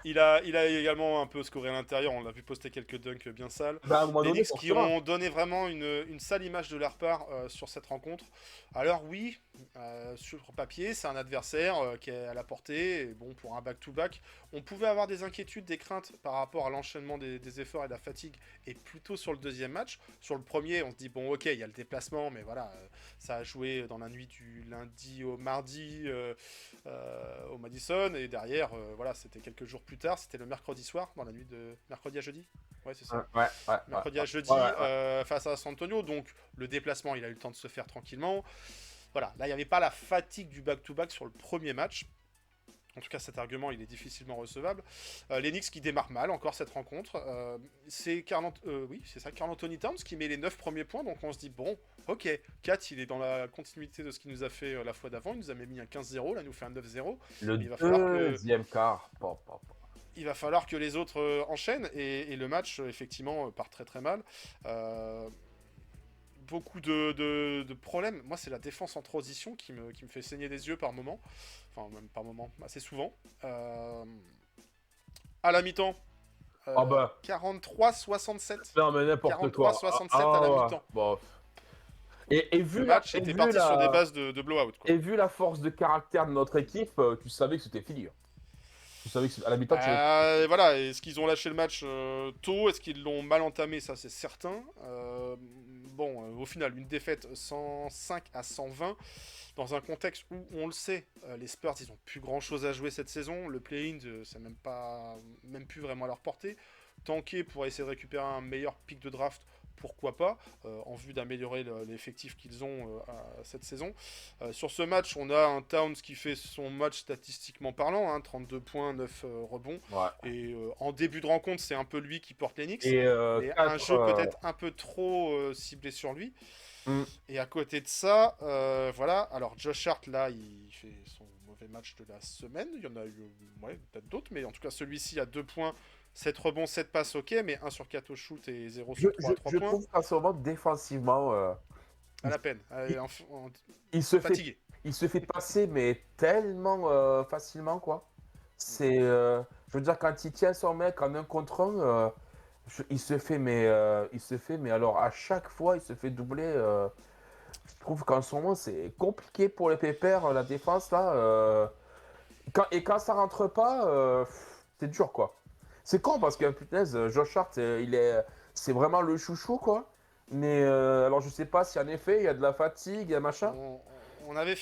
il a également un peu scoré à l'intérieur. On l'a vu poster quelques dunks bien sales. Les Knicks qui ont donné vraiment une sale image de leur part sur cette rencontre. Alors oui, sur papier, c'est un adversaire qui est à la portée. Et bon, pour un back-to-back, on pouvait avoir des inquiétudes, des craintes par rapport à l'enchaînement des efforts et de la fatigue. Et plutôt sur le deuxième match. Sur le premier, on se dit, bon ok, il y a le déplacement. Mais voilà, ça a joué dans la nuit du lundi au mardi au Madison. Et derrière... voilà, c'était quelques jours plus tard, c'était le mercredi soir, dans la nuit de mercredi à jeudi. Ouais, c'est ça. Mercredi à jeudi, face à San Antonio. Donc, le déplacement, il a eu le temps de se faire tranquillement. Voilà, là, il n'y avait pas la fatigue du back-to-back sur le premier match. En tout cas, cet argument, il est difficilement recevable. Les Knicks qui démarrent mal encore cette rencontre. C'est Karl Anthony Towns qui met les 9 premiers points. Donc on se dit, bon, ok, Kat, il est dans la continuité de ce qu'il nous a fait la fois d'avant. Il nous a mis un 15-0, là, il nous fait un 9-0. Le Il va falloir que... deuxième quart. Il va falloir que les autres enchaînent. Et le match, effectivement, part très très mal. Beaucoup de problèmes. Moi, c'est la défense en transition qui me fait saigner des yeux par moment. Enfin, même par moment, assez souvent. À la mi-temps, 43-67. Non, mais n'importe quoi. 43-67 à la mi-temps. Bon. Et vu le match était parti sur des bases de blowout. Quoi. Et vu la force de caractère de notre équipe, tu savais que c'était fini. Tu savais que à la mi-temps, voilà, est-ce qu'ils ont lâché le match tôt? Est-ce qu'ils l'ont mal entamé? Ça, c'est certain. Au final, une défaite 105-120 dans un contexte où, on le sait, les Spurs, ils n'ont plus grand-chose à jouer cette saison. Le play-in, c'est même plus vraiment à leur portée. Tanker pour essayer de récupérer un meilleur pick de draft, pourquoi pas, en vue d'améliorer l'effectif qu'ils ont cette saison. Sur ce match, on a un Towns qui fait son match statistiquement parlant, 32 points, 9 rebonds. Ouais. Et en début de rencontre, c'est un peu lui qui porte les Knicks. Et un jeu peut-être un peu trop ciblé sur lui. Et à côté de ça, voilà. Alors Josh Hart, là, il fait son mauvais match de la semaine. Il y en a eu peut-être d'autres, mais en tout cas, celui-ci a 2 points. 7 rebonds, 7 passes, ok, mais 1 sur 4 au shoot et 0 sur 3 à 3 points. Je trouve qu'en ce moment, défensivement... à la peine. Il se fatigué. Il se fait passer, mais tellement facilement, quoi. Je veux dire, quand il tient son mec en 1 contre 1, il se fait, mais alors à chaque fois, il se fait doubler. Je trouve qu'en ce moment, c'est compliqué pour les pépères, la défense, là. Quand ça rentre pas, c'est dur, quoi. C'est con parce que punaise, Josh Hart, c'est vraiment le chouchou, quoi. Mais alors je sais pas si en effet il y a de la fatigue, il y a machin. On avait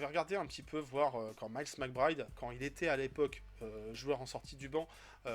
regardé un petit peu voir quand Miles McBride, quand il était à l'époque joueur en sortie du banc,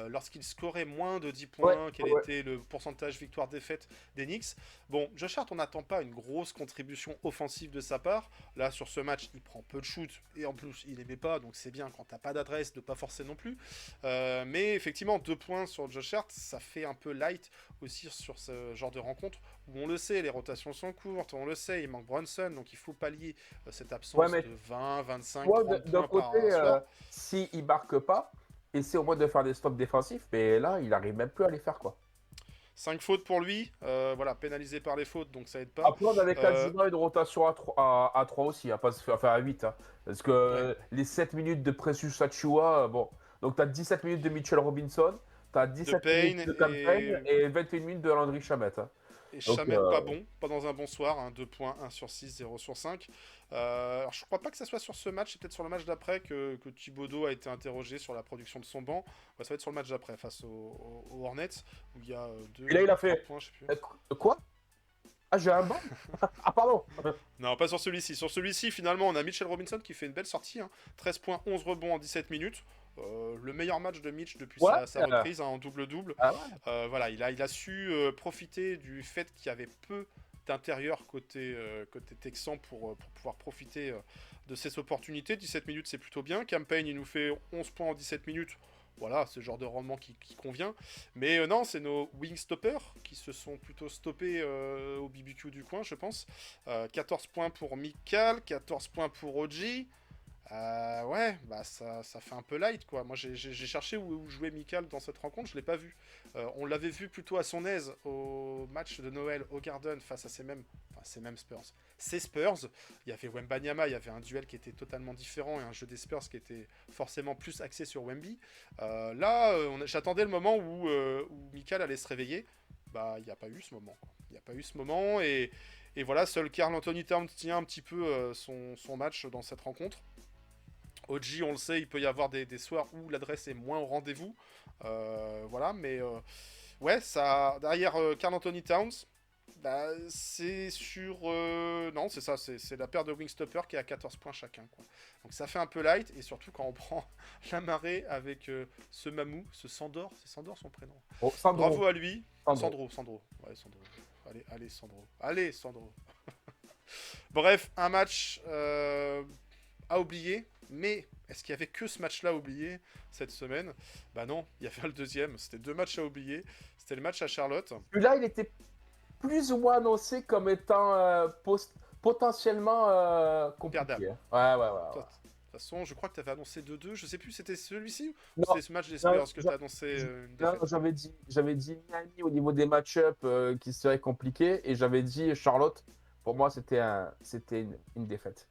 lorsqu'il scorait moins de 10 points, quel était le pourcentage victoire-défaite des Knicks. Bon, Josh Hart, on n'attend pas une grosse contribution offensive de sa part. Là, sur ce match, il prend peu de shoot et en plus, il n'aimait pas, donc c'est bien quand t'as pas d'adresse de pas forcer non plus. Mais effectivement, 2 points sur Josh Hart, ça fait un peu light aussi sur ce genre de rencontre où on le sait, les rotations sont courtes, on le sait, il manque Brunson, donc il faut pallier cette absence de 20, 25, 30 d'un points côté, par soir. S'il ne marque pas, essaie au moins de faire des stops défensifs, mais là, il n'arrive même plus à les faire, quoi. 5 fautes pour lui, pénalisé par les fautes, donc ça aide pas. Après, on avait quasiment une rotation à 3 aussi, enfin à 8. Parce que les 7 minutes de Precious Achiuwa, bon. Donc tu as 17 minutes de Mitchell Robinson, tu as 17 minutes de Campaign et 21 minutes de Landry Shamet. Et Shamet, pas dans un bon soir, 2 points, 1 sur 6, 0 sur 5. Alors je crois pas que ça soit sur ce match, c'est peut-être sur le match d'après que Thibodeau a été interrogé sur la production de son banc. Ça va être sur le match d'après, face aux Hornets, où il y a 2 et là, il a fait points, je sais plus. Quoi? Ah, j'ai un banc. Ah, pardon. Non, pas sur celui-ci. Sur celui-ci, finalement, on a Mitchell Robinson qui fait une belle sortie. 13 points, 11 rebonds en 17 minutes. Le meilleur match de Mitch depuis sa reprise en double-double. Ah ouais. Voilà, il a su profiter du fait qu'il y avait peu d'intérieur côté texan pour pouvoir profiter de ces opportunités. 17 minutes, c'est plutôt bien. Campaign, il nous fait 11 points en 17 minutes. Voilà, c'est le genre de rendement qui convient. Mais non, c'est nos wing stoppers qui se sont plutôt stoppés au BBQ du coin, je pense. 14 points pour Mikal, 14 points pour OG. Ça fait un peu light, quoi. Moi, j'ai cherché où jouait Mikal dans cette rencontre, je l'ai pas vu. On l'avait vu plutôt à son aise au match de Noël au Garden face à ces mêmes Spurs. Ces Spurs, il y avait Wembanyama, il y avait un duel qui était totalement différent et un jeu des Spurs qui était forcément plus axé sur Wemby. J'attendais le moment où Mikal allait se réveiller. Il n'y a pas eu ce moment. Il n'y a pas eu ce moment et voilà, seul Karl Anthony Towns tient un petit peu son match dans cette rencontre. OG, on le sait, il peut y avoir des soirs où l'adresse est moins au rendez-vous. Ça, derrière Karl Anthony Towns, c'est sur... non, c'est ça, c'est la paire de Wingstopper qui est à 14 points chacun, quoi. Donc ça fait un peu light, et surtout quand on prend la marée avec ce Mamou, ce Sandor, c'est Sandor son prénom. Oh, Sandro. Bravo à lui. Sandro. Sandro. Ouais, Sandro. Allez, Sandro. Bref, un match à oublier, mais Est-ce qu'il y avait que ce match-là à oublier cette semaine? Bah non, il y avait le deuxième. C'était 2 matchs à oublier. C'était le match à Charlotte. Celui-là, il était plus ou moins annoncé comme étant potentiellement compliqué. Perdable. Ouais. De toute façon, je crois que tu avais annoncé 2-2. Je sais plus, c'était celui-ci ou Non, c'était ce match des Spurs que tu as annoncé une non, défaite? j'avais dit Miami au niveau des match-up qui serait compliqué et j'avais dit Charlotte. Pour moi, c'était une défaite.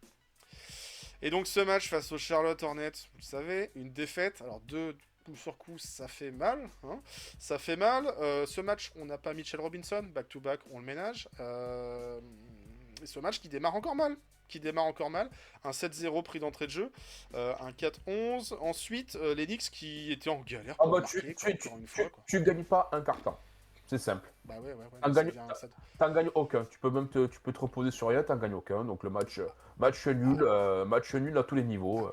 Et donc ce match face aux Charlotte Hornets, vous le savez, une défaite. Alors 2 coups sur coup, ça fait mal. Hein, ça fait mal. Ce match, on n'a pas Mitchell Robinson, back-to-back, on le ménage. Et ce match qui démarre encore mal. Un 7-0 pris d'entrée de jeu, un 4-11. Ensuite, les Knicks qui étaient en galère pour marquer, encore une fois. Quoi. Tu gagnes pas un carton. C'est simple. Bah ouais. T'en gagnes aucun. Tu peux te reposer sur rien, t'en gagnes aucun. Donc le match nul à tous les niveaux.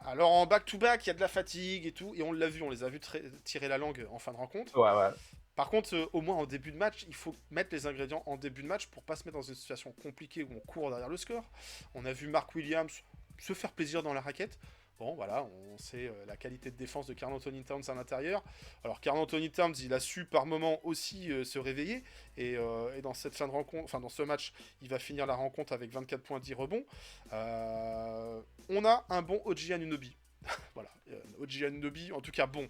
Alors en back-to-back, il y a de la fatigue et tout, et on l'a vu, on les a vus tirer la langue en fin de rencontre. Ouais. Par contre, au moins en début de match, il faut mettre les ingrédients en début de match pour pas se mettre dans une situation compliquée où on court derrière le score. On a vu Mark Williams se faire plaisir dans la raquette. Bon, voilà, on sait la qualité de défense de Karl Anthony Towns à l'intérieur. Alors, Karl Anthony Towns, il a su par moment aussi se réveiller. Et dans cette fin de rencontre, enfin dans ce match, il va finir la rencontre avec 24 points, 10 rebonds. On a un bon OG Anunoby. Voilà, OG Anunoby, en tout cas bon.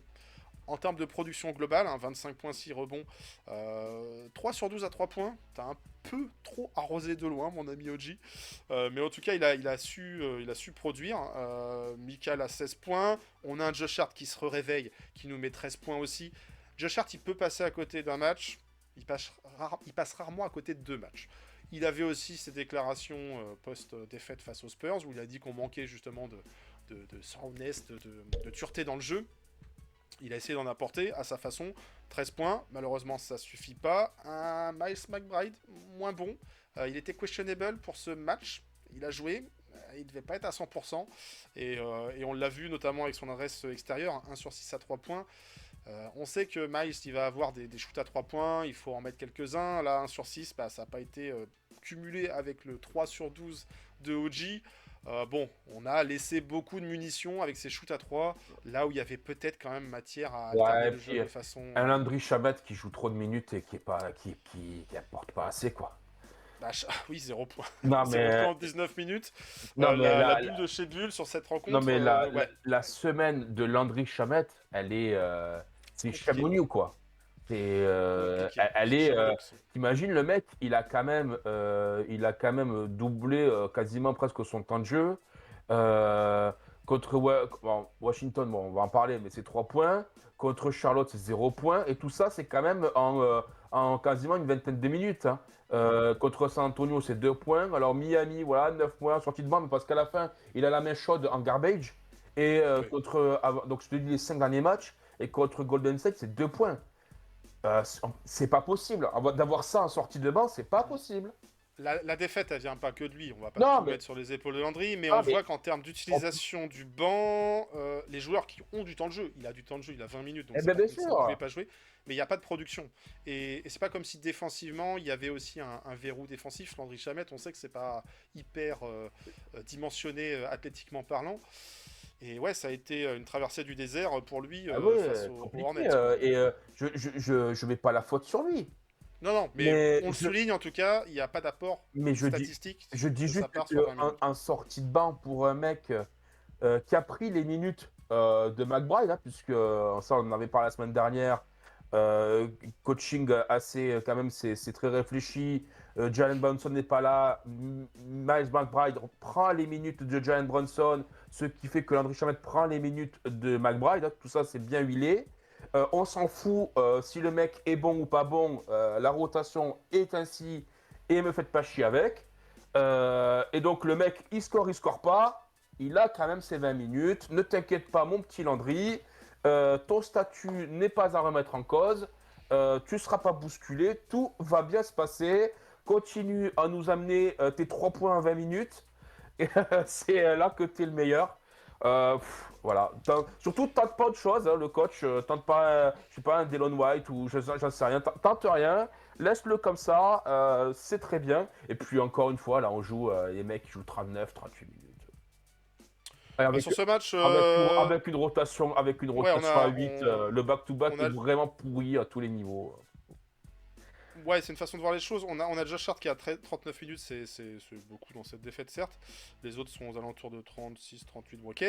En termes de production globale, 25 points, 6 rebonds, 3 sur 12 à 3 points. T'as un peu trop arrosé de loin, mon ami OG. Mais en tout cas, il a su produire. Mikal a 16 points. On a un Josh Hart qui se réveille, qui nous met 13 points aussi. Josh Hart, il peut passer à côté d'un match. Il passe rarement à côté de 2 matchs. Il avait aussi ses déclarations post-défaite face aux Spurs, où il a dit qu'on manquait justement de soundness, de dureté dans le jeu. Il a essayé d'en apporter à sa façon. 13 points, malheureusement ça suffit pas. Un Miles McBride, moins bon. Il était questionable pour ce match. Il a joué, il devait pas être à 100%. Et on l'a vu notamment avec son adresse extérieure, 1 sur 6 à 3 points. On sait que Miles, il va avoir des shoots à 3 points, il faut en mettre quelques-uns. Là, 1 sur 6, bah, ça n'a pas été cumulé avec le 3 sur 12 de OG. Bon, on a laissé beaucoup de munitions avec ces shoots à 3, là où il y avait peut-être quand même matière à alterner le jeu de façon... Un Landry Shamet qui joue trop de minutes et qui apporte pas assez, quoi. Bah, oui, 0 points. Non, 0 mais... points en 19 minutes. Non, mais la bulle de chez Bulle sur cette rencontre... Non, mais ouais. la semaine de Landry Shamet, elle est... c'est Chamonix ou quoi? Elle est... T'imagines, le mec, il a quand même doublé quasiment presque son temps de jeu. Contre Washington, bon, on va en parler, mais c'est 3 points. Contre Charlotte, c'est 0 points. Et tout ça, c'est quand même en quasiment une vingtaine de minutes. Hein. Contre San Antonio, c'est 2 points. Alors Miami, voilà, 9 points, sortie de banc, mais parce qu'à la fin, il a la main chaude en garbage. Et Oui. donc je te dis les 5 derniers matchs. Et contre Golden State, c'est 2 points. C'est pas possible. D'avoir ça en sortie de banc, c'est pas possible. La défaite, elle vient pas que de lui. On va pas Non, tout mais... mettre sur les épaules de Landry, mais Ah, on mais... voit qu'en termes d'utilisation du banc, les joueurs qui ont du temps de jeu, il a du temps de jeu, il a 20 minutes, donc Eh c'est ben, pas bien comme s'il ne sûr. pouvait pas jouer, mais il n'y a pas de production. Et c'est pas comme si défensivement, il y avait aussi un verrou défensif. Landry Shamet, on sait que c'est pas hyper dimensionné athlétiquement parlant. Et ouais, ça a été une traversée du désert pour lui Ah ouais, face aux compliqué. Hornets. Quoi. Je mets pas la faute sur lui. Non, mais on le souligne en tout cas, il n'y a pas d'apport statistique Je dis de sa juste part sur 20 minutes. qu'un sortie de banc pour un mec qui a pris les minutes de McBride, hein, puisque ça on en avait parlé la semaine dernière, coaching assez, quand même, c'est très réfléchi. Jalen Brunson n'est pas là. Miles McBride prend les minutes de Jalen Brunson, ce qui fait que Landry Shamet prend les minutes de McBride. Hein, tout ça, c'est bien huilé. On s'en fout si le mec est bon ou pas bon. La rotation est ainsi et me faites pas chier avec. Et donc, le mec, il score pas. Il a quand même ses 20 minutes. Ne t'inquiète pas, mon petit Landry. Ton statut n'est pas à remettre en cause. Tu ne seras pas bousculé. Tout va bien se passer. Continue à nous amener tes 3 points en 20 minutes. Et c'est là que tu es le meilleur. Voilà. Surtout, tente pas autre chose, hein, le coach. Tente pas, je sais pas, un Delon White ou j'en sais rien. Tente rien. Laisse-le comme ça. C'est très bien. Et puis, encore une fois, là, on joue les mecs qui jouent 39, 38 minutes. Avec, Sur ce match, avec une ouais, rotation à 8, le back-to-back on a- est vraiment pourri à tous les niveaux. ouais, c'est une façon de voir les choses. On a déjà Shard qui a 39 minutes, c'est beaucoup dans cette défaite, certes. Les autres sont aux alentours de 36, 38, bon, ok.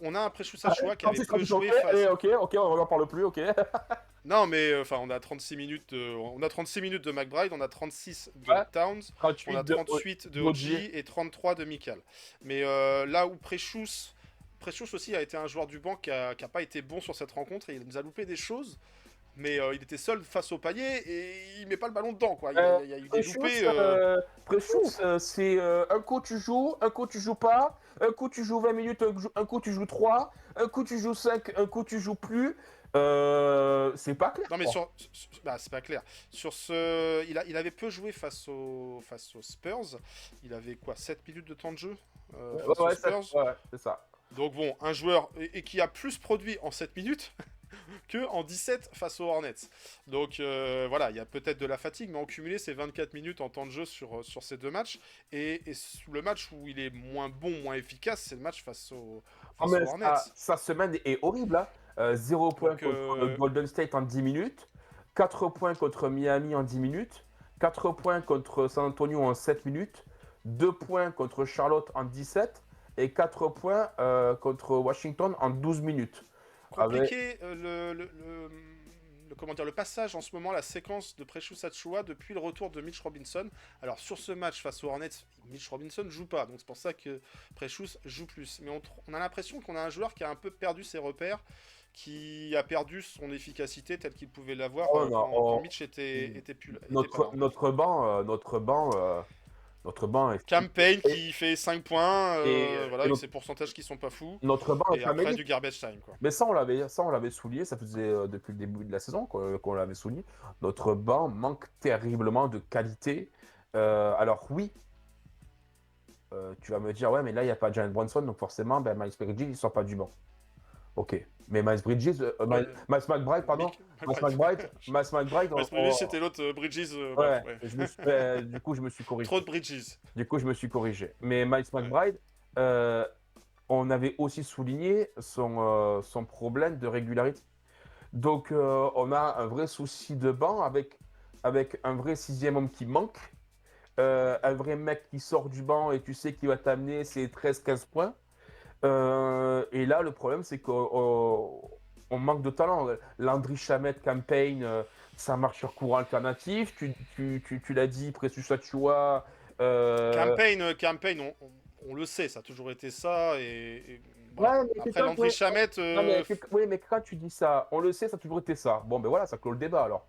On a un Precious Achua qui avait peu joué face. Ok, on n'en parle plus, ok. Non, mais enfin, on a 36 minutes, on a 36 minutes de McBride, on a 36 de Ouais. Towns, on 38 a de 38 de OG. OG et 33 de Mikal. Mais là où Precious aussi a été un joueur du banc qui a pas été bon sur cette rencontre et il nous a loupé des choses. Mais il était seul face au panier et il met pas le ballon dedans, quoi. Il y a eu des loupés. Precious, c'est un coup tu joues, un coup tu joues pas, un coup tu joues 20 minutes, un coup tu joues 3, un coup tu joues 5, un coup tu joues plus. C'est pas clair. Non, mais quoi. bah, c'est pas clair. Il avait peu joué face aux Spurs. Il avait quoi, 7 minutes de temps de jeu face aux Ouais, Spurs. ouais, c'est ça. Donc bon, un joueur et qui a plus produit en 7 minutes que en 17 face aux Hornets. Donc voilà, il y a peut-être de la fatigue, mais en cumulé, c'est 24 minutes en temps de jeu sur ces deux matchs. Et le match où il est moins bon, moins efficace, c'est le match face aux Hornets. Sa semaine est horrible. Hein. 0 points Donc, contre Golden State en 10 minutes, 4 points contre Miami en 10 minutes, 4 points contre San Antonio en 7 minutes, 2 points contre Charlotte en 17 et 4 points contre Washington en 12 minutes. compliqué comment dire, le passage en ce moment, la séquence de Precious Achiuwa depuis le retour de Mitch Robinson. Alors sur ce match face aux Hornets, Mitch Robinson joue pas, donc c'est pour ça que Precious joue plus. Mais on a l'impression qu'on a un joueur qui a un peu perdu ses repères, qui a perdu son efficacité telle qu'il pouvait l'avoir quand Mitch était plus là. Notre banc est Campaign qui fait 5 points, voilà, avec notre, ses pourcentages qui sont pas fous. notre banc est Et après famélique. du garbage time, quoi. Mais ça, on l'avait souligné, ça faisait depuis le début de la saison qu'on l'avait souligné. Notre banc manque terriblement de qualité. Alors oui, tu vas me dire, ouais, mais là, il n'y a pas Jalen Brunson, donc forcément, ben, Miles Bridges, il ne sort pas du banc. Ok. Mais Miles Bridges, Ouais. Miles McBride, pardon. Miles McBride, Miles Bridges, c'était l'autre Bridges. ouais, Bref, du coup, je me suis corrigé. Trop de Bridges. Mais Miles McBride, on avait aussi souligné son problème de régularité. Donc, on a un vrai souci de banc avec un vrai sixième homme qui manque, un vrai mec qui sort du banc et tu sais qu'il va t'amener ses 13-15 points. Et là, le problème, c'est qu'on manque de talent. Landry Shamet Campaign, ça marche sur courant alternatif. Tu l'as dit, Precious Achiuwa. Campaign, on le sait, ça a toujours été ça. Ouais, voilà. mais Après, quand, Landry Shamet. oui, mais quand tu dis ça, on le sait, ça a toujours été ça. Bon, ben voilà, ça clôt le débat alors.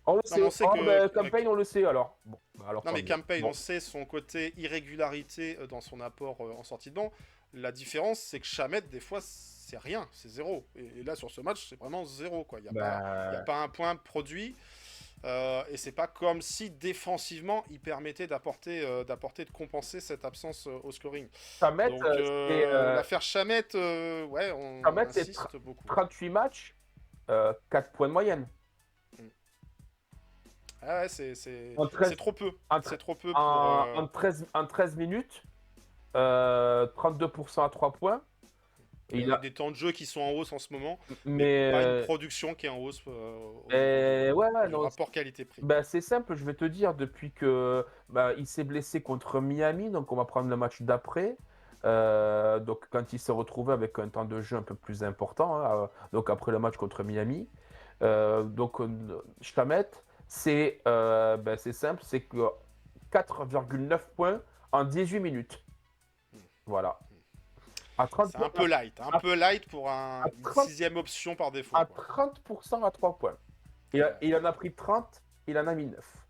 On le Non, mais on sait. sait que. Campaign, on le sait alors. Bon, alors Non, mais tant mieux. Campaign, Bon. on sait son côté irrégularité dans son apport en sortie de banc. La différence, c'est que Shamet, des fois, c'est rien, c'est zéro. Et là, sur ce match, c'est vraiment zéro, quoi. Il n'y a pas un point produit. Et c'est pas comme si défensivement il permettait d'apporter, de compenser cette absence au scoring. Shamet, Donc c'est l'affaire Shamet, ouais, on Shamet, c'est insiste beaucoup. 38 matchs, 4 points de moyenne. Ah ouais, c'est En 13 trop peu. en C'est trop peu pour. En 13 minutes, 32% à 3 points. Et Il y a des temps de jeu qui sont en hausse en ce moment, mais pas une production qui est en hausse ouais, du non, rapport qualité-prix. bah, c'est simple, je vais te dire, depuis que il s'est blessé contre Miami, donc on va prendre le match d'après. Donc quand il s'est retrouvé avec un temps de jeu un peu plus important, hein, donc après le match contre Miami. Donc Shamet, c'est simple, c'est que 4,9 points en 18 minutes. Voilà. C'est un peu light pour une 30 sixième option par défaut. à Quoi. 30% à 3 points. Il en a pris 30, il en a mis 9.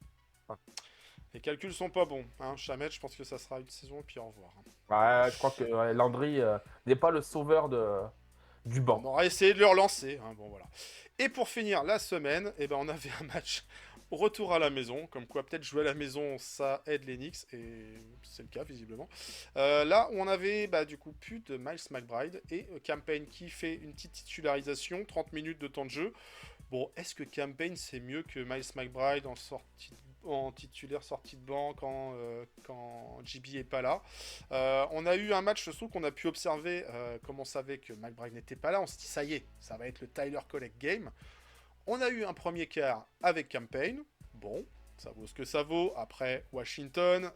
Les calculs sont pas bons. Hein. Chamet, je pense que ça sera une saison et puis au revoir. Ouais, je crois que Landry n'est pas le sauveur du banc. On aura essayé de le relancer. Hein. Bon, voilà. Et pour finir la semaine, on avait un match retour à la maison. Comme quoi, peut-être jouer à la maison, ça aide les Knicks. Et c'est le cas, visiblement. Là où on avait du coup plus de Miles McBride et Campaign qui fait une petite titularisation, 30 minutes de temps de jeu. Bon, est-ce que Campaign c'est mieux que Miles McBride en sortie en titulaire sortie de banc quand JB est pas là. On a eu un match, je trouve qu'on a pu observer, comme on savait que McBride n'était pas là, on s'est dit ça y est, ça va être le Tyler Collect game. On a eu un premier quart avec Campaign, bon, ça vaut ce que ça vaut. Après, Washington,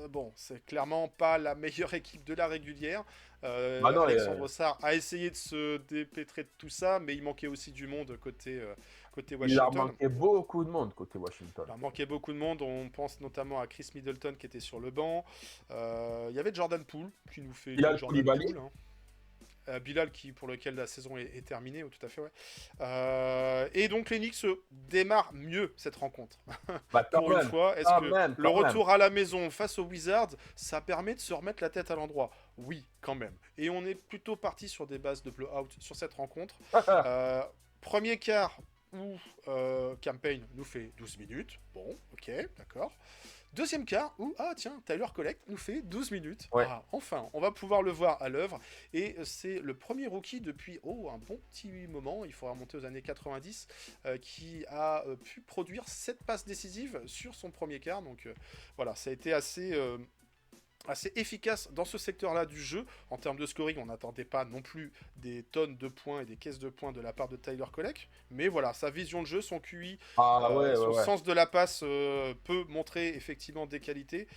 bon, c'est clairement pas la meilleure équipe de la régulière. Alexandre Sarr a essayé de se dépêtrer de tout ça, mais il manquait aussi du monde côté Washington. Il a manqué beaucoup de monde côté Washington. Il a manqué beaucoup de monde. On pense notamment à Chris Middleton qui était sur le banc. Il y avait Jordan Poole qui nous fait Bilal Jordan Koulibaly. Poole. Bilal pour lequel la saison est terminée, tout à fait, ouais. Et donc les Knicks démarrent mieux cette rencontre. Pour une fois, est-ce que le retour à la maison face aux Wizards, ça permet de se remettre la tête à l'endroit? Oui, quand même. Et on est plutôt parti sur des bases de blowout sur cette rencontre. Premier quart où Campaign nous fait 12 minutes. Bon, ok, d'accord. Deuxième quart où, Tyler Collect nous fait 12 minutes. Ouais. Enfin, on va pouvoir le voir à l'œuvre. Et c'est le premier rookie depuis un bon petit moment, il faudra remonter aux années 90, qui a pu produire 7 passes décisives sur son premier quart. Donc voilà, ça a été assez efficace dans ce secteur-là du jeu. En termes de scoring, on n'attendait pas non plus des tonnes de points et des caisses de points de la part de Tyler Collect. Mais voilà, sa vision de jeu, son QI, son sens de la passe peut montrer effectivement des qualités.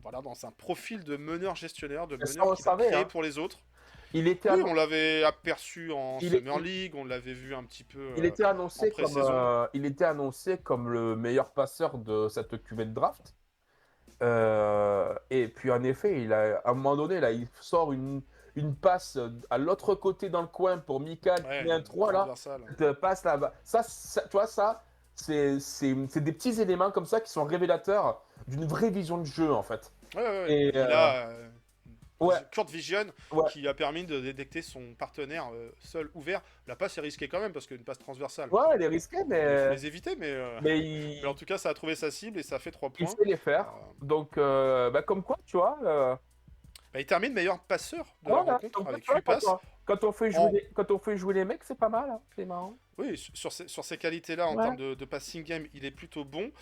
Voilà, dans un profil de meneur-gestionnaire, de meneur qui va créer pour les autres. On l'avait aperçu en Summer League, on l'avait vu un petit peu il était annoncé comme le meilleur passeur de cette QV de draft. Et puis en effet, à un moment donné, là, il sort une passe à l'autre côté dans le coin pour Mika qui met un 3 là. Passe là-bas. Ça, tu vois, c'est des petits éléments comme ça qui sont révélateurs d'une vraie vision de jeu en fait. Et là, Kurt Vision qui a permis de détecter son partenaire seul ouvert. La passe est risquée quand même parce qu'une passe transversale. Ouais, elle est risquée, mais. Il faut les éviter, mais en tout cas, ça a trouvé sa cible et ça fait 3 points. Il sait les faire. Donc, comme quoi, tu vois. Il termine meilleur passeur de la rencontre avec 8 passes. Quand on fait jouer les mecs, c'est pas mal, hein. C'est marrant. Oui, sur ces qualités-là, en termes de passing game, il est plutôt bon.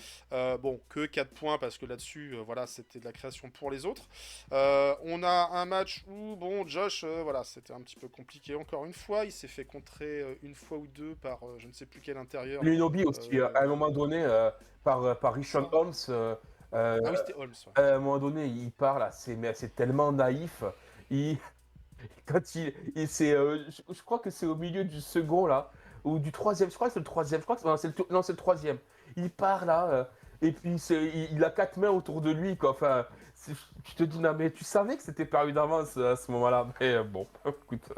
Que 4 points, parce que là-dessus, c'était de la création pour les autres. On a un match où, Josh, c'était un petit peu compliqué encore une fois. Il s'est fait contrer une fois ou deux par je ne sais plus quel intérieur. Lunobi aussi, à un moment donné, par Richard Holmes. Oui, c'était Holmes. Ouais. À un moment donné, il parle, c'est tellement naïf. Je crois que c'est au milieu du second là, ou du troisième. Je crois que c'est le troisième. C'est le troisième. Il part là, et puis il a 4 mains autour de lui, quoi. Enfin, tu te dis non mais tu savais que c'était paru d'avance à ce moment-là. Mais bon, écoute,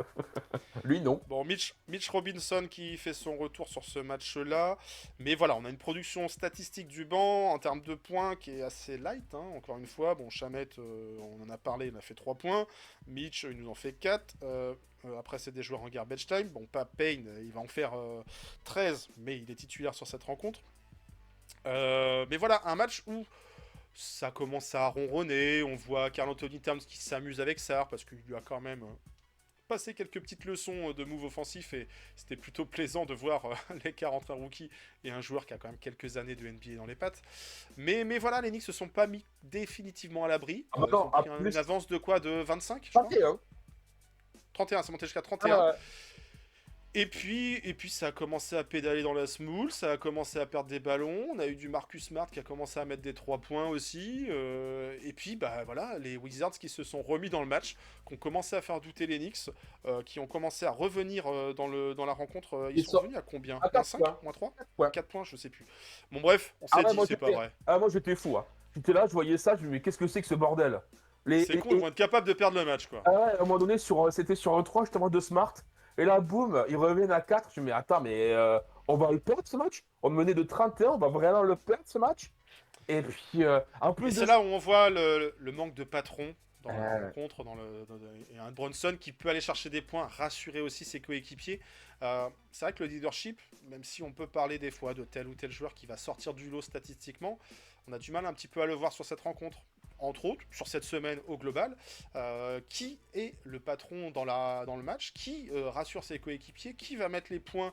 lui non. Bon, Mitch Robinson qui fait son retour sur ce match-là. Mais voilà, on a une production statistique du banc en termes de points qui est assez light, hein, encore une fois. Bon, Shamet, on en a parlé, il a fait 3 points. Mitch, il nous en fait 4. Après, c'est des joueurs en garbage time. Bon, pas Payne, il va en faire 13, mais il est titulaire sur cette rencontre. Mais voilà, un match où ça commence à ronronner. On voit Karl Anthony Towns qui s'amuse avec Sarr parce qu'il lui a quand même passé quelques petites leçons de move offensif et c'était plutôt plaisant de voir l'écart entre un rookie et un joueur qui a quand même quelques années de NBA dans les pattes. Mais voilà, les Knicks se sont pas mis définitivement à l'abri. Ils ont pris une avance de quoi? De 25 31, c'est monté jusqu'à 31. Et puis ça a commencé à pédaler dans la smoule, ça a commencé à perdre des ballons, on a eu du Marcus Smart qui a commencé à mettre des 3 points aussi, et puis les Wizards qui se sont remis dans le match, qui ont commencé à faire douter les Knicks, qui ont commencé à revenir dans la rencontre. Ils sont revenus à combien? Moins 5? Moins 3? 4 points, je sais plus. Bon bref, on s'est dit c'est pas vrai. Moi j'étais fou, hein. J'étais là, je voyais ça, je me disais mais qu'est-ce que c'est que ce bordel? C'est con, ils vont être capables de perdre le match, quoi. À un moment donné, c'était sur un 3, justement de Smart. Et là, boum, ils reviennent à 4. Je me dis, attends, mais on va le perdre ce match? On menait de 31, on va vraiment le perdre ce match? Et puis, en plus. C'est là où on voit le manque de patron dans la rencontre. Et un Bronson qui peut aller chercher des points, rassurer aussi ses coéquipiers. C'est vrai que le leadership, même si on peut parler des fois de tel ou tel joueur qui va sortir du lot statistiquement, on a du mal un petit peu à le voir sur cette rencontre. Entre autres, sur cette semaine au global, qui est le patron dans le match, qui rassure ses coéquipiers, qui va mettre les points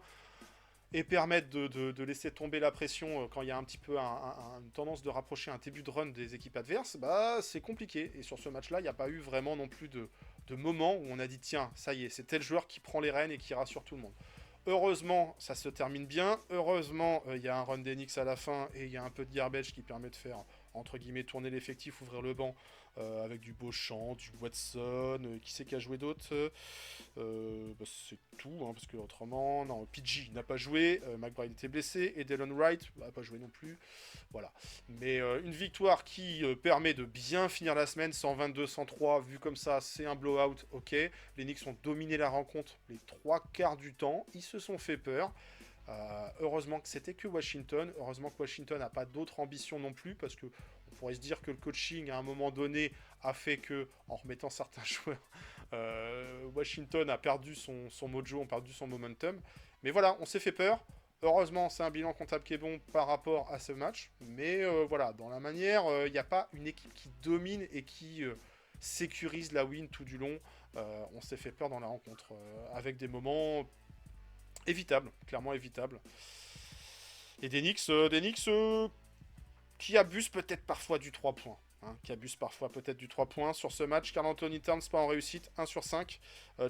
et permettre de laisser tomber la pression quand il y a un petit peu une tendance de rapprocher un début de run des équipes adverses, bah c'est compliqué. Et sur ce match-là, il n'y a pas eu vraiment non plus de moment où on a dit tiens, ça y est, c'est tel joueur qui prend les rênes et qui rassure tout le monde. Heureusement, ça se termine bien. Heureusement, il y a un run d'Enix à la fin et il y a un peu de garbage qui permet de faire, entre guillemets, tourner l'effectif, ouvrir le banc avec du Beauchamp, du Watson. Qui c'est qui a joué d'autre bah, c'est tout, hein, parce que autrement, non, PG n'a pas joué, McBride était blessé et Delon Wright n'a pas joué non plus. Voilà. Mais une victoire qui permet de bien finir la semaine, 122-103, vu comme ça, c'est un blowout, ok. Les Knicks ont dominé la rencontre les 3/4 du temps, ils se sont fait peur. Heureusement que c'était que Washington, heureusement que Washington n'a pas d'autres ambitions non plus, parce que on pourrait se dire que le coaching à un moment donné a fait que, en remettant certains joueurs, Washington a perdu son mojo, a perdu son momentum. Mais voilà, on s'est fait peur. Heureusement, c'est un bilan comptable qui est bon par rapport à ce match. Mais voilà, dans la manière, il n'y a pas une équipe qui domine et qui sécurise la win tout du long. On s'est fait peur dans la rencontre, avec des moments évitables, clairement évitables. Et des Knicks qui abusent peut-être parfois du 3 points. Hein, qui abuse parfois peut-être du 3 points sur ce match. Karl Anthony Towns pas en réussite, 1 sur 5.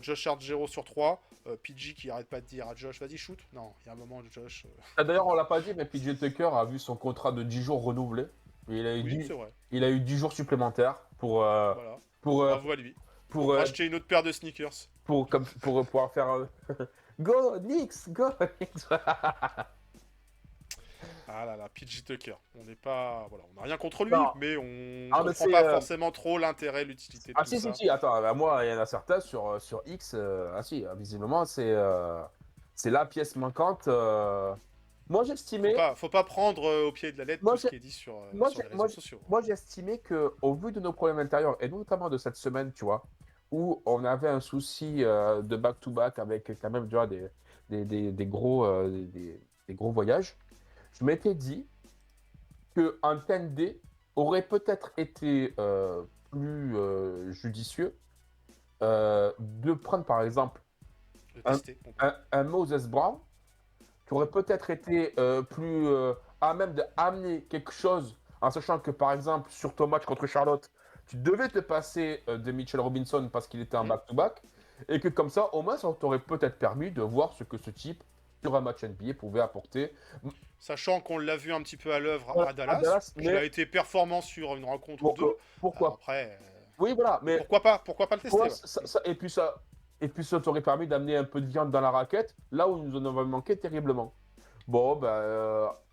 Josh Hart 0 sur 3. PG qui arrête pas de dire à Josh, vas-y shoot. Non, il y a un moment où Josh... D'ailleurs, on l'a pas dit, mais PJ Tucker a vu son contrat de 10 jours renouvelé. Il a eu, Oui, 10, c'est vrai. il a eu 10 jours supplémentaires pour, Voilà. Bravo à lui. pour, Acheter une autre paire de sneakers. pour pouvoir faire Go Knicks, go Knicks. Ah là là, PG Tucker. On n'est pas... Voilà, on n'a rien contre lui, Non. mais on Ah, mais comprend c'est, pas forcément trop l'intérêt, l'utilité de Ah tout si, ça. si, attends, bah, moi, il y en a certains sur X, ah si, visiblement, c'est la pièce manquante. Moi, j'estimais, Faut pas prendre au pied de la lettre Moi, tout ce j'ai- qui est dit sur moi, les j'ai- réseaux moi, sociaux. moi, j'estimais que, au vu de nos problèmes intérieurs, et notamment de cette semaine, tu vois, où on avait un souci de back-to-back avec quand même, tu vois, des gros, des gros voyages, je m'étais dit qu'un 10D aurait peut-être été plus judicieux de prendre par exemple De un, tester. un Moses Brown qui aurait peut-être été plus à même d'amener quelque chose en sachant que par exemple sur ton match contre Charlotte, tu devais te passer de Mitchell Robinson parce qu'il était en back-to-back et que comme ça au moins ça t'aurait peut-être permis de voir ce que ce type sur un match NBA pouvait apporter. Sachant qu'on l'a vu un petit peu à l'œuvre Voilà, à Dallas, mais qu'il a été performant sur une rencontre ou pour- deux. pourquoi Après, Oui, voilà, mais pourquoi pas le tester, ouais, ouais. et puis ça t'aurait permis d'amener un peu de viande dans la raquette, là où il nous en avait manqué terriblement. Bon,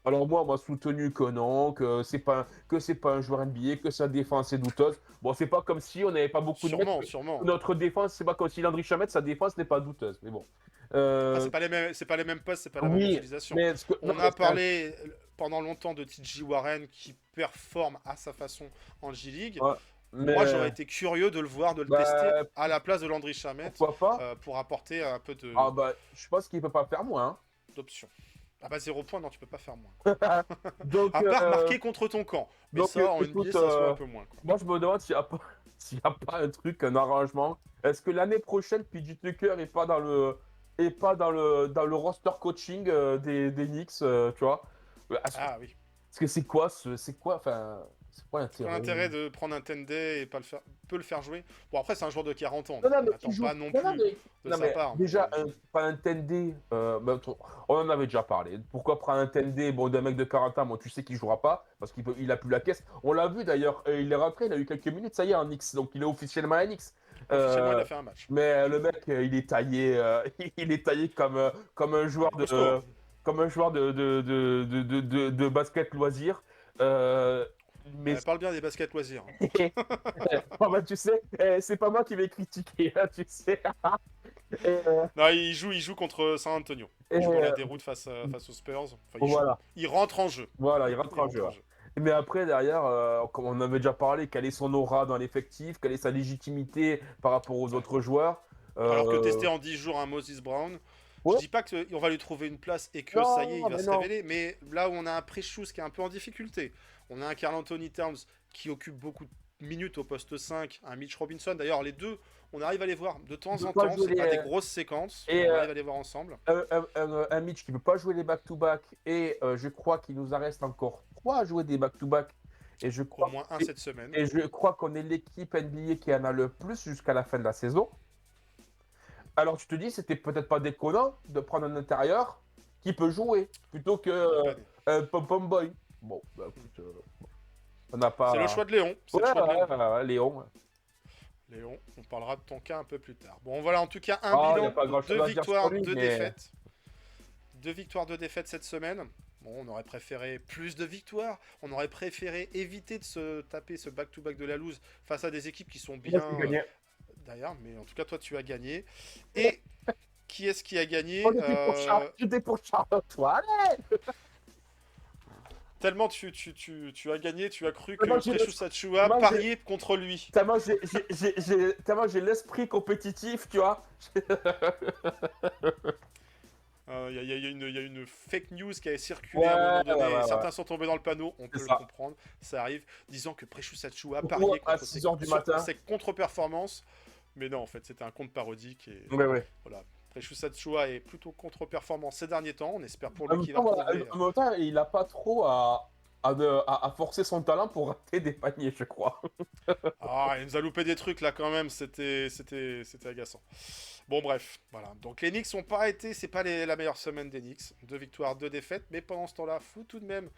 alors moi, on m'a soutenu que non, que c'est pas un joueur NBA, que sa défense est douteuse. Bon, c'est pas comme si on n'avait pas beaucoup de mecs. Sûrement. Notre défense, c'est pas comme si Landry Shamet, sa défense n'est pas douteuse. Mais bon. Après, c'est pas les mêmes postes, c'est pas la même Oui, utilisation. mais On a parlé pendant longtemps de TJ Warren qui performe à sa façon en G-League. Ouais, mais Moi, j'aurais été curieux de le voir, de le bah, tester à la place de Landry Shamet pourquoi pas pour apporter un peu Ah je pense qu'il peut pas faire moins. d'options. Ah bah 0 points, non, tu peux pas faire moins. Hein. Donc, À part marquer contre ton camp. Mais donc, ça, en écoute, NBA, ça se voit un peu moins. Quoi. moi, je me demande s'il n'y a pas, s'il y a pas un truc, un arrangement. Est-ce que l'année prochaine, PJ Tucker n'est pas dans le roster coaching des Knicks, tu vois? Ah oui. Parce que c'est quoi, enfin, c'est quoi C'est quoi l'intérêt? l'intérêt de prendre un 10-day et pas le faire jouer? Bon, après, c'est un joueur de 40 ans. Non, non, Donc mais on n'attend tu joues. pas non Non, non, plus de non, sa mais part. déjà, mais- pas un 10D, on en avait déjà parlé. Pourquoi prendre un 10D, bon, d'un mec de 40 ans, bon, tu sais qu'il jouera pas, parce il a plus la caisse. On l'a vu d'ailleurs, il est rentré, il a eu quelques minutes, ça y est, en Knicks, donc il est officiellement à Knicks. Officiellement, il a fait un match. Mais le mec, il est taillé, il est taillé comme un joueur Il est costaud. comme un joueur de basket loisir. Mais Parle bien des baskets loisirs. oh, tu sais, c'est pas moi qui vais critiquer, hein, tu sais. Et, Non, il joue contre San Antonio. Il joue dans la déroute face aux Spurs. Enfin, voilà, il rentre en jeu. voilà, il rentre en jeu. Mais après, derrière, comme on avait déjà parlé, quelle est son aura dans l'effectif, quelle est sa légitimité par rapport aux autres joueurs. Alors que tester en 10 jours un Moses Brown, Ouais. je dis pas qu'on va lui trouver une place et que Non, ça y est, il va mais se non. révéler, mais là où on a un Precious qui est un peu en difficulté, on a un Karl Anthony Towns qui occupe beaucoup de minutes au poste 5, un Mitch Robinson, d'ailleurs les deux on arrive à les voir de temps Il peut en pas temps. jouer C'est pas les- des grosses séquences, Et, mais on arrive à les voir ensemble. un Mitch qui ne peut pas jouer les back-to-back. Et je crois qu'il nous en reste encore 3 à jouer des back-to-back. Et je Au crois, moins un et, cette semaine. et je crois qu'on est l'équipe NBA qui en a le plus jusqu'à la fin de la saison. Alors tu te dis, c'était peut-être pas déconnant de prendre un intérieur qui peut jouer plutôt que un pom-pom boy. Bon, bah écoute, on n'a pas. C'est le choix de Léon. C'est Ouais, le choix de Léon. ouais, Léon. Léon, on parlera de ton cas un peu plus tard. Bon, voilà, en tout cas, un Ah, y a bilan pas de grand-chose 2 à dire victoires, sur lui, 2 mais- défaites. 2 victoires, 2 défaites cette semaine. Bon, on aurait préféré plus de victoires. On aurait préféré éviter de se taper ce back-to-back de la loose face à des équipes qui sont bien derrière. Mais en tout cas, toi, tu as gagné. Et qui est-ce qui a gagné? J'étais pour Charlotte, toi, allez. Tellement tu as gagné, tu as cru que Tellement j'ai Precious Achiuwa tellement pariait contre lui. Tellement j'ai l'esprit compétitif, tu vois. Il y a une fake news qui a circulé à un moment donné. Ouais. Certains sont tombés dans le panneau, on peut C'est le ça. comprendre. Ça arrive, disant que Precious Achiuwa Pour pariait à contre 6 heures du matin. ses contre-performances. Mais non, en fait, c'était un compte parodique. Et Ouais. voilà. Precious Achiuwa est plutôt contre-performant ces derniers temps. On espère pour En lui même qu'il va temps, voilà, retrouver. en même temps, il n'a pas trop à forcer son talent pour rater des paniers, je crois. Ah, il nous a loupé des trucs là quand même, c'était agaçant. Bon bref, voilà. Donc les Knicks n'ont pas été, c'est pas la meilleure semaine des Knicks. 2 victoires, 2 défaites, mais pendant ce temps-là, faut tout de même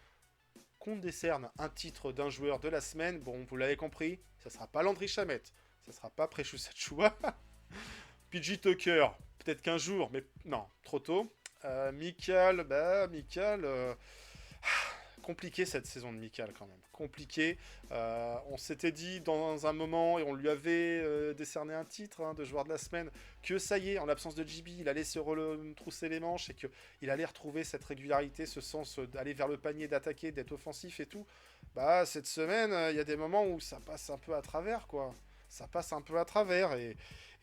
qu'on décerne un titre d'un joueur de la semaine. Bon, vous l'avez compris, ça sera pas Landry Shamet, ça sera pas Precious Achiuwa. PJ Tucker, peut-être qu'un jour, mais non, trop tôt. Mikal, compliqué cette saison de Mikal quand même. Compliqué. On s'était dit dans un moment, et on lui avait décerné un titre de joueur de la semaine, que ça y est, en l'absence de JB, il allait se trousser les manches et qu'il allait retrouver cette régularité, ce sens d'aller vers le panier, d'attaquer, d'être offensif et tout. Bah, cette semaine, il y a des moments où ça passe un peu à travers, quoi. Ça passe un peu à travers et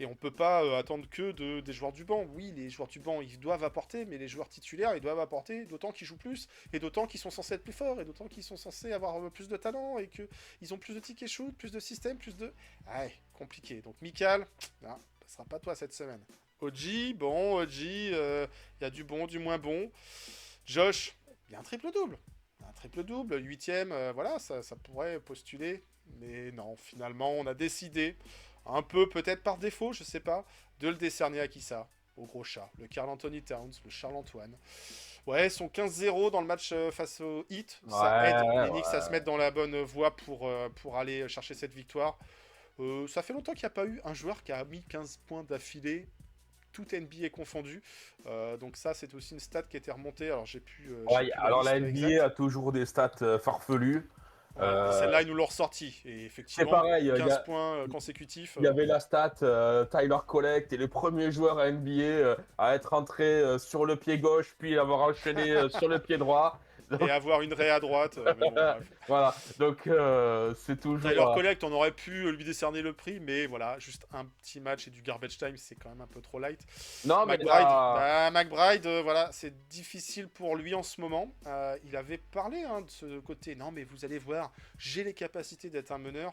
on peut pas attendre que des joueurs du banc. Oui, les joueurs du banc, ils doivent apporter, mais les joueurs titulaires, ils doivent apporter d'autant qu'ils jouent plus, et d'autant qu'ils sont censés être plus forts, et d'autant qu'ils sont censés avoir plus de talent, et qu'ils ont plus de tickets shoot, plus de système, plus de... Ouais, compliqué. Donc, Mikal, non, ça sera pas toi cette semaine. OG, il y a du bon, du moins bon. Josh, il y a un triple-double. Un triple-double, 8ème, voilà, ça pourrait postuler. Mais non, finalement, on a décidé, un peu peut-être par défaut, je sais pas, de le décerner à qui ça? Au gros chat, le Karl Anthony Towns, le Charles-Antoine. Ouais, son 15-0 dans le match face au Heat, ça aide les Knicks à se mettre dans la bonne voie pour aller chercher cette victoire. Ça fait longtemps qu'il n'y a pas eu un joueur qui a mis 15 points d'affilée, tout NBA confondu. Donc ça, c'est aussi une stat qui a été remontée. Alors j'ai pu... alors la NBA a toujours des stats farfelues. Celle-là, ils nous l'ont ressorti. Et effectivement, c'est pareil, 15 points consécutifs. Il y avait la stat, Tyler Collect est le premier joueur à NBA à être entré sur le pied gauche, puis avoir enchaîné sur le pied droit. Et avoir une raie à droite. Mais bon, bref. Voilà, donc c'est toujours... Tyler Collect, on aurait pu lui décerner le prix, mais voilà, juste un petit match et du garbage time, c'est quand même un peu trop light. Non, mais McBride, voilà, c'est difficile pour lui en ce moment. Il avait parlé de ce côté. Non, mais vous allez voir, j'ai les capacités d'être un meneur.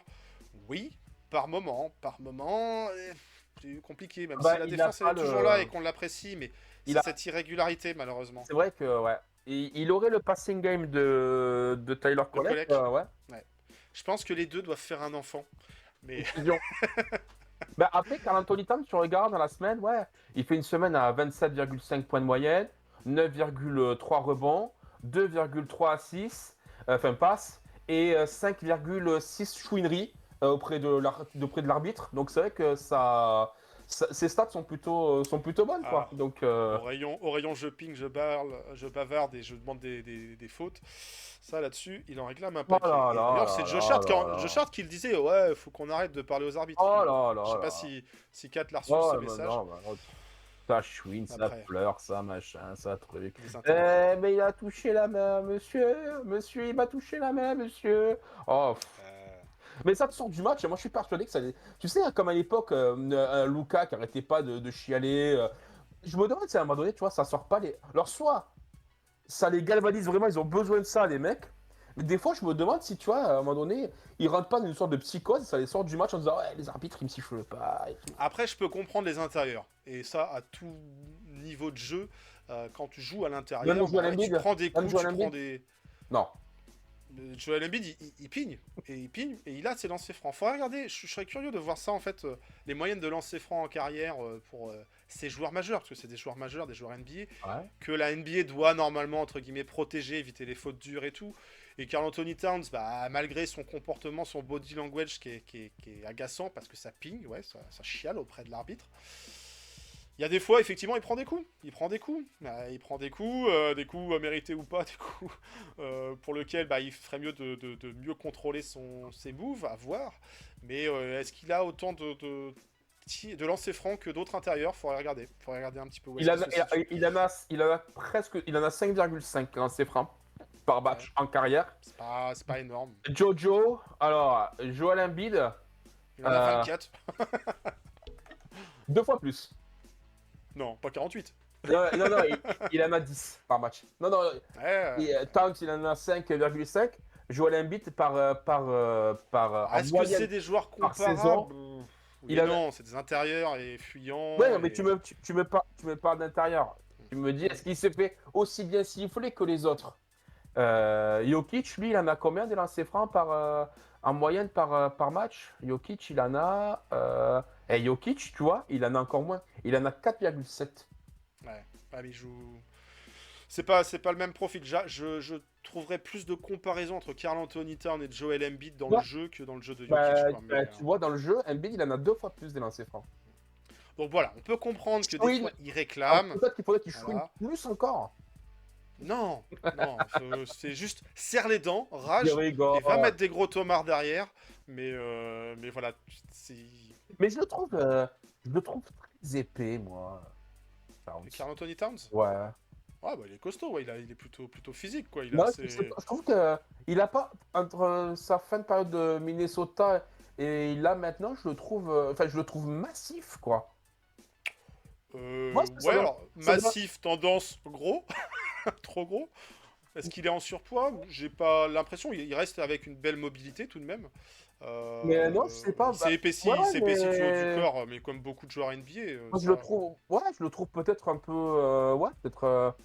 Oui, par moment, c'est compliqué, même si la défense est toujours là et qu'on l'apprécie, mais c'est cette irrégularité, malheureusement. C'est vrai que, ouais. Il aurait le passing game de Tyler Collect. Ouais. Je pense que les deux doivent faire un enfant. Mais... Bah après, Karl Anthony Towns, si on regarde dans la semaine, ouais, il fait une semaine à 27,5 points de moyenne, 9,3 rebonds, 2,3 assists, passes, et 5,6 chouineries auprès de l'arbitre. Donc c'est vrai que ses stats sont plutôt bonnes, quoi. Donc, au rayon je ping, je bavarde et je demande des fautes. Ça, là-dessus, il en réclame un paquet. D'ailleurs, c'est Josh Hart qui le disait. Ouais, faut qu'on arrête de parler aux arbitres. Je sais pas si Kat l'a reçu ce message. Ça chouine, ça pleure, ça machin, ça truc. Mais il a touché la main, monsieur. Monsieur, il m'a touché la main, monsieur. Oh. Mais ça te sort du match, et moi je suis persuadé que ça... Tu sais, comme à l'époque, Luka qui arrêtait pas de chialer. Je me demande si à un moment donné, tu vois, ça sort pas les... Alors soit, ça les galvanise vraiment, ils ont besoin de ça, les mecs. Mais des fois, je me demande si, tu vois, à un moment donné, ils rentrent pas dans une sorte de psychose, ça les sort du match en disant, ouais, les arbitres, ils me sifflent pas. Et tout. Après, je peux comprendre les intérieurs. Et ça, à tout niveau de jeu, quand tu joues à Même l'intérieur, bah Joel ouais, tu Embiid, prends des même coups, tu Joel prends Embiid. des. Non. Joel Embiid, il pigne. Et il pigne, et il a ses lancers francs. Faudrait regarder, je serais curieux de voir ça, en fait, les moyennes de lancers francs en carrière pour ces joueurs majeurs, parce que c'est des joueurs majeurs, des joueurs NBA, Ouais. que la NBA doit normalement, entre guillemets, protéger, éviter les fautes dures et tout. Et Karl Anthony Towns, bah, malgré son comportement, son body language qui est agaçant, parce que ça ping, ouais, ça chiale auprès de l'arbitre. Il y a des fois, effectivement, il prend des coups. Il prend des coups. Il prend des coups mérités ou pas, des coups pour lesquels il ferait mieux de mieux contrôler ses moves, à voir. Mais est-ce qu'il a autant de lancers francs que d'autres intérieurs? Faudrait regarder un petit peu où est-ce Il en qu'il a, se situe. il en a presque, il en a 5,5 lancers francs par Ouais, match en carrière. c'est pas énorme. Jojo, alors, Joel Embiid, Il en a euh, 24. 2 fois plus. Non, pas 48. Non, non, non, il en a 10 par match. Non, non, Ouais, Towns, il en a 5,5. Joel Embiid en est-ce que c'est moyenne des joueurs par saison. comparables? Oui Il et en a... non, c'est des intérieurs et fuyants. Ouais, non, mais Et... tu me parles d'intérieur. Tu me dis, est-ce qu'il s'est fait aussi bien siffler que les autres? Jokic, lui, il en a combien de lancers francs en moyenne par match? Jokic, il en a. Et Jokic, tu vois, il en a encore moins. Il en a 4,7. Ouais, mais il joue. C'est pas le même profil. Je trouverais plus de comparaison entre Karl Anthony Towns et Joel Embiid dans le Ouais. jeu que dans le jeu de Jokic, quoi. Mais, Tu vois, dans le jeu, Embiid, il en a 2 fois plus de lancers francs. donc voilà, on peut comprendre que des Swing. fois il Alors, réclame. peut-être qu'il faudrait qu'il swing Voilà. plus encore. Non, non, c'est juste serre les dents, Il rage rigole. et va mettre des gros tomards derrière. Mais voilà, c'est. Mais je le trouve très épais, moi. Towns. Karl Anthony Towns? Ouais. Ouais, il est costaud, ouais, il est plutôt physique, quoi. Moi, je trouve que il a pas entre sa fin de période de Minnesota et là maintenant, je le trouve massif, quoi. Moi, Ouais, alors, massif, tendance, gros, trop gros. Est-ce qu'il est en surpoids? J'ai pas l'impression. Il reste avec une belle mobilité tout de même. Mais non, je sais pas. Il s'est épaissi, Ouais, il s'est épaissi du haut du mais corps, mais comme beaucoup de joueurs NBA, moi, ça je le trouve peut-être un peu, ouais, peut-être,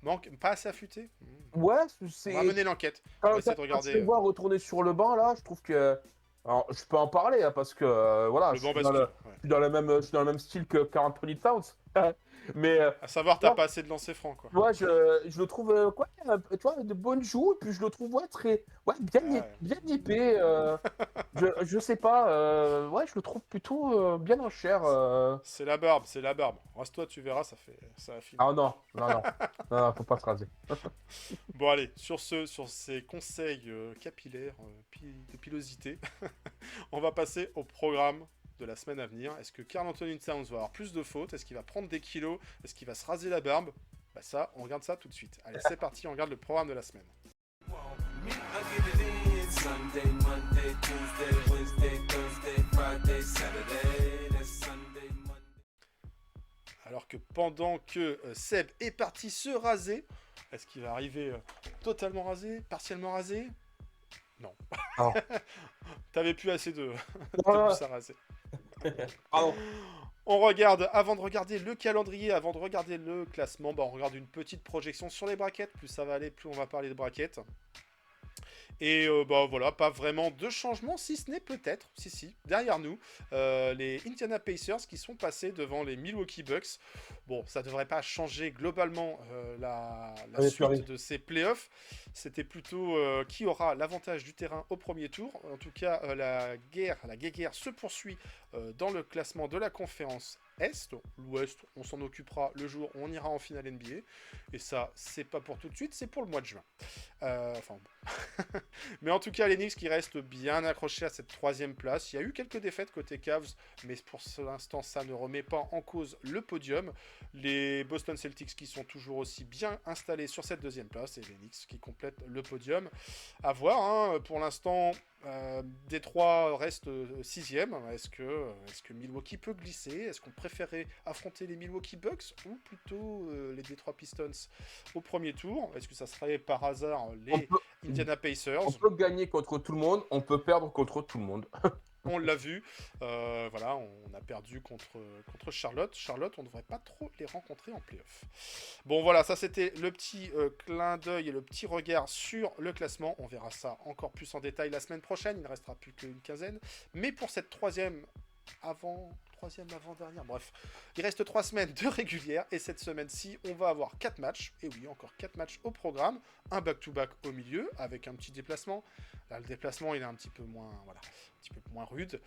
manque, pas assez affûté. ouais, On va c'est mener l'enquête. On va essayer de quand je regarder le vois retourner sur le banc là, je trouve que, alors, je peux en parler hein, parce que voilà, le banc bascule. Ouais. je suis dans le même style que Karl Anthony Towns, mais À savoir, t'as pas assez de lancers francs, quoi. moi, je le trouve, quoi, tu vois, de bonnes joues, et puis je le trouve, ouais, Ouais. bien épais. Je sais pas, ouais, je le trouve plutôt bien en chair. C'est la barbe, c'est la barbe. Reste-toi, tu verras, ça affine. Ah non, non, non, non, non, faut pas se raser. Bon, allez, sur ces conseils capillaires, de pilosité, on va passer au programme de la semaine à venir. Est-ce que Karl Anthony Towns va avoir plus de fautes? Est-ce qu'il va prendre des kilos? Est-ce qu'il va se raser la barbe? Bah ça, on regarde ça tout de suite. Allez, c'est parti, on regarde le programme de la semaine. I get it in Sunday, Monday, Tuesday, Wednesday, Thursday, Friday, Saturday. That's Sunday, Monday. Alors que pendant que Seb est parti se raser, est-ce qu'il va arriver totalement rasé, partiellement rasé? Non. Non. T'avais plus assez de Ah, mousse à raser. pardon. On regarde, avant de regarder le calendrier, avant de regarder le classement, on regarde une petite projection sur les braquettes. Plus ça va aller, plus on va parler de braquettes. Et voilà, pas vraiment de changement, si ce n'est peut-être, si, derrière nous, les Indiana Pacers qui sont passés devant les Milwaukee Bucks. Bon, ça devrait pas changer globalement la Allez, suite Fleury. de ces playoffs. C'était plutôt qui aura l'avantage du terrain au premier tour. En tout cas, la guéguerre se poursuit dans le classement de la conférence Est. L'Ouest, on s'en occupera le jour où on ira en finale NBA. Et ça, c'est pas pour tout de suite, c'est pour le mois de juin. Enfin bon. Mais en tout cas, les Knicks qui restent bien accrochés à cette 3e place. Il y a eu quelques défaites côté Cavs, mais pour l'instant, ça ne remet pas en cause le podium. Les Boston Celtics qui sont toujours aussi bien installés sur cette 2e place et les Knicks qui complètent le podium. À voir, hein, pour l'instant, Détroit reste 6e. Est-ce que Milwaukee peut glisser? Est-ce qu'on préférait affronter les Milwaukee Bucks ou plutôt les Detroit Pistons au premier tour? Est-ce que ça serait par hasard les Indiana Pacers? On peut gagner contre tout le monde, on peut perdre contre tout le monde. On l'a vu, voilà, on a perdu contre Charlotte. Charlotte, on ne devrait pas trop les rencontrer en playoff. Bon, voilà, ça c'était le petit clin d'œil et le petit regard sur le classement. On verra ça encore plus en détail la semaine prochaine. Il ne restera plus qu'une quinzaine. Mais pour cette troisième avant-dernière, bref, il reste 3 semaines de régulière. Et cette semaine-ci, on va avoir 4 matchs. Et oui, encore 4 matchs au programme. Un back-to-back au milieu avec un petit déplacement. Là, le déplacement, il est un petit peu moins, voilà, un petit peu moins rude.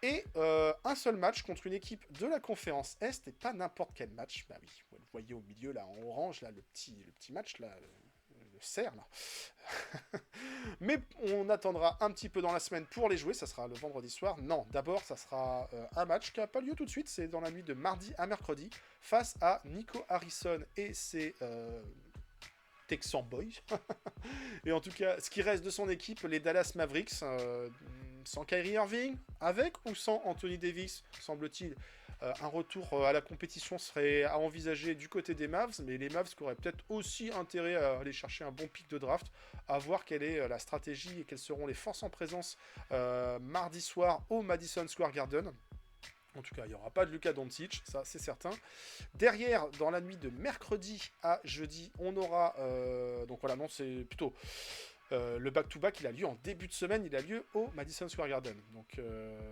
Et un seul match contre une équipe de la conférence Est, et pas n'importe quel match. Bah oui, vous le voyez au milieu, là, en orange, là, le petit match, là, le cerf, là. Mais on attendra un petit peu dans la semaine pour les jouer, ça sera le vendredi soir. Non, d'abord, ça sera un match qui n'a pas lieu tout de suite, c'est dans la nuit de mardi à mercredi, face à Nico Harrison et ses... Texan Boys. Et en tout cas, ce qui reste de son équipe, les Dallas Mavericks, sans Kyrie Irving, avec ou sans Anthony Davis, semble-t-il. Un retour à la compétition serait à envisager du côté des Mavs, mais les Mavs qui auraient peut-être aussi intérêt à aller chercher un bon pic de draft, à voir quelle est la stratégie et quelles seront les forces en présence mardi soir au Madison Square Garden. En tout cas, il n'y aura pas de Luka Doncic, ça c'est certain. Derrière, dans la nuit de mercredi à jeudi, on aura... donc voilà, non, c'est plutôt... le back-to-back, il a lieu en début de semaine, il a lieu au Madison Square Garden. Donc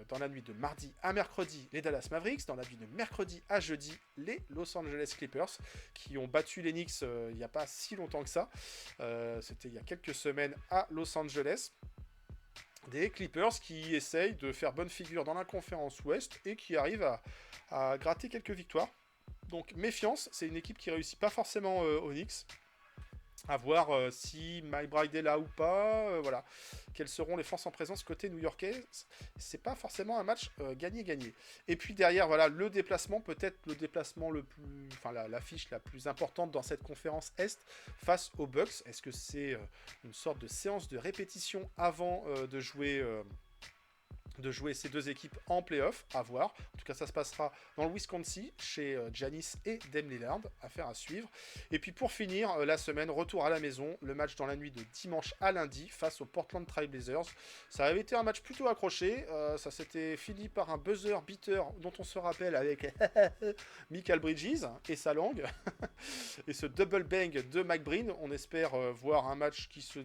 dans la nuit de mardi à mercredi, les Dallas Mavericks. Dans la nuit de mercredi à jeudi, les Los Angeles Clippers, qui ont battu les Knicks il n'y a pas si longtemps que ça. C'était il y a quelques semaines à Los Angeles. Des Clippers qui essayent de faire bonne figure dans la conférence Ouest et qui arrivent à gratter quelques victoires. Donc méfiance, c'est une équipe qui réussit pas forcément aux Knicks. À voir si McBride est là ou pas. Voilà. Quelles seront les forces en présence côté new-yorkais? C'est pas forcément un match gagné-gagné. Et puis derrière, voilà, le déplacement, peut-être le déplacement le plus... Enfin, l'affiche la plus importante dans cette conférence Est face aux Bucks. Est-ce que c'est une sorte de séance de répétition avant de jouer ces deux équipes en play-off, à voir. En tout cas, ça se passera dans le Wisconsin, chez Giannis et Dame Lillard, affaire à suivre. Et puis pour finir, la semaine, retour à la maison, le match dans la nuit de dimanche à lundi, face aux Portland Trail Blazers. Ça avait été un match plutôt accroché, ça s'était fini par un buzzer beater, dont on se rappelle avec Mikal Bridges et sa langue, et ce double bang de Mike Breen. On espère voir un match qui se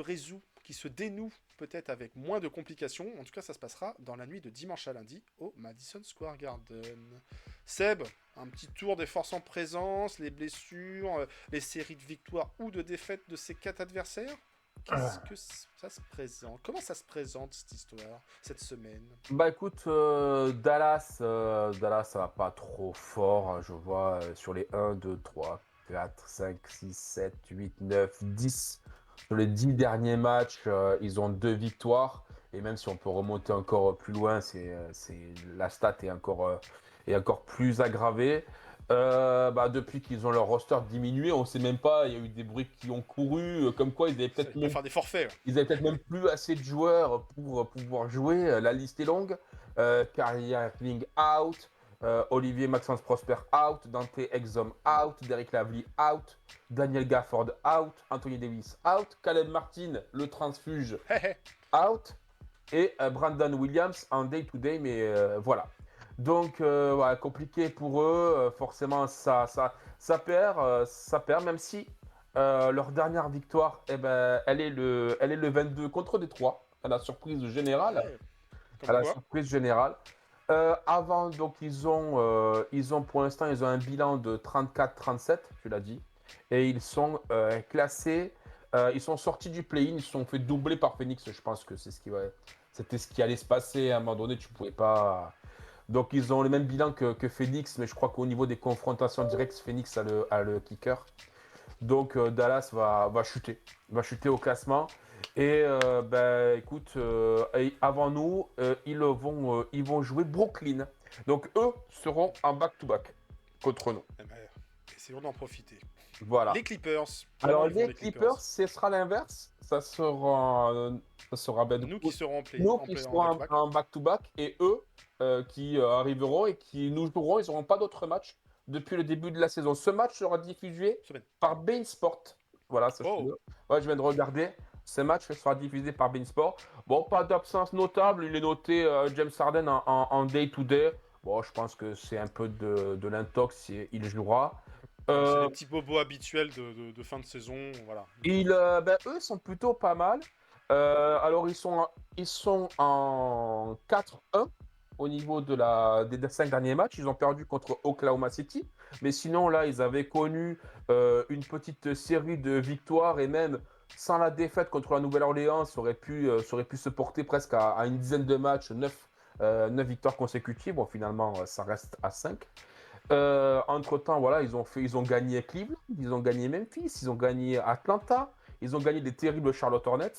résout, qui se dénoue peut-être avec moins de complications. En tout cas, ça se passera dans la nuit de dimanche à lundi au Madison Square Garden. Seb, un petit tour des forces en présence, les blessures, les séries de victoires ou de défaites de ces 4 adversaires. Qu'est-ce que ça se présente? Comment ça se présente cette histoire, cette semaine? Bah écoute, Dallas, ça va pas trop fort, hein. Je vois sur les 1, 2, 3, 4, 5, 6, 7, 8, 9, 10. Sur les 10 derniers matchs, ils ont 2 victoires. Et même si on peut remonter encore plus loin, la stat est encore plus aggravée. Depuis qu'ils ont leur roster diminué, on ne sait même pas, il y a eu des bruits qui ont couru, comme quoi ils avaient peut-être même faire des forfaits. Ils avaient peut-être même plus assez de joueurs pour pouvoir jouer. La liste est longue. Kyrie Irving out. Olivier Maxence Prosper out, Dante Exum out, Derek Lively out, Daniel Gafford out, Anthony Davis out, Caleb Martin, le transfuge out, et Brandon Williams en day-to-day, mais voilà. Donc, voilà, compliqué pour eux, forcément ça perd, même si leur dernière victoire, elle est le 22 contre Détroit, à la surprise générale. Avant, donc, ils ont pour l'instant, ils ont un bilan de 34-37, tu l'as dit. Et ils sont classés, ils sont sortis du play-in, ils se sont fait doubler par Phoenix. Je pense que c'était ce qui allait se passer. À un moment donné, tu pouvais pas. Donc, ils ont le même bilan que Phoenix, mais je crois qu'au niveau des confrontations directes, Phoenix a le kicker. Donc, Dallas va chuter au classement. Et écoute, avant nous, ils vont jouer Brooklyn. Donc eux seront en back-to-back contre nous. Essayons d'en profiter. Voilà. Les Clippers. Alors les Clippers, ce sera l'inverse. ça sera ben, du Nous coup, qui serons en play, nous en qui play- en serons back-to-back. en back-to-back et eux qui arriveront et qui nous joueront. Ils n'auront pas d'autres matchs depuis le début de la saison. Ce match sera diffusé Semaine. par Bein Sport. Voilà, Oh, sachez-le. Ouais, je viens de regarder. Ce match sera diffusé par Bein Sport. Bon, pas d'absence notable. Il est noté James Harden en day-to-day. Bon, je pense que c'est un peu de l'intox. Il jouera. ouais, c'est les Euh, petits bobos habituels de fin de saison, voilà. eux sont plutôt pas mal. Alors, ils sont en 4-1 au niveau des 5 derniers matchs. Ils ont perdu contre Oklahoma City. Mais sinon, là, ils avaient connu une petite série de victoires et même sans la défaite contre la Nouvelle-Orléans, ça aurait pu se porter presque à une dizaine de matchs, 9 victoires consécutives. Bon, finalement, ça reste à 5. Entre-temps, voilà, ils ont gagné Cleveland, ils ont gagné Memphis, ils ont gagné Atlanta, ils ont gagné des terribles Charlotte Hornets.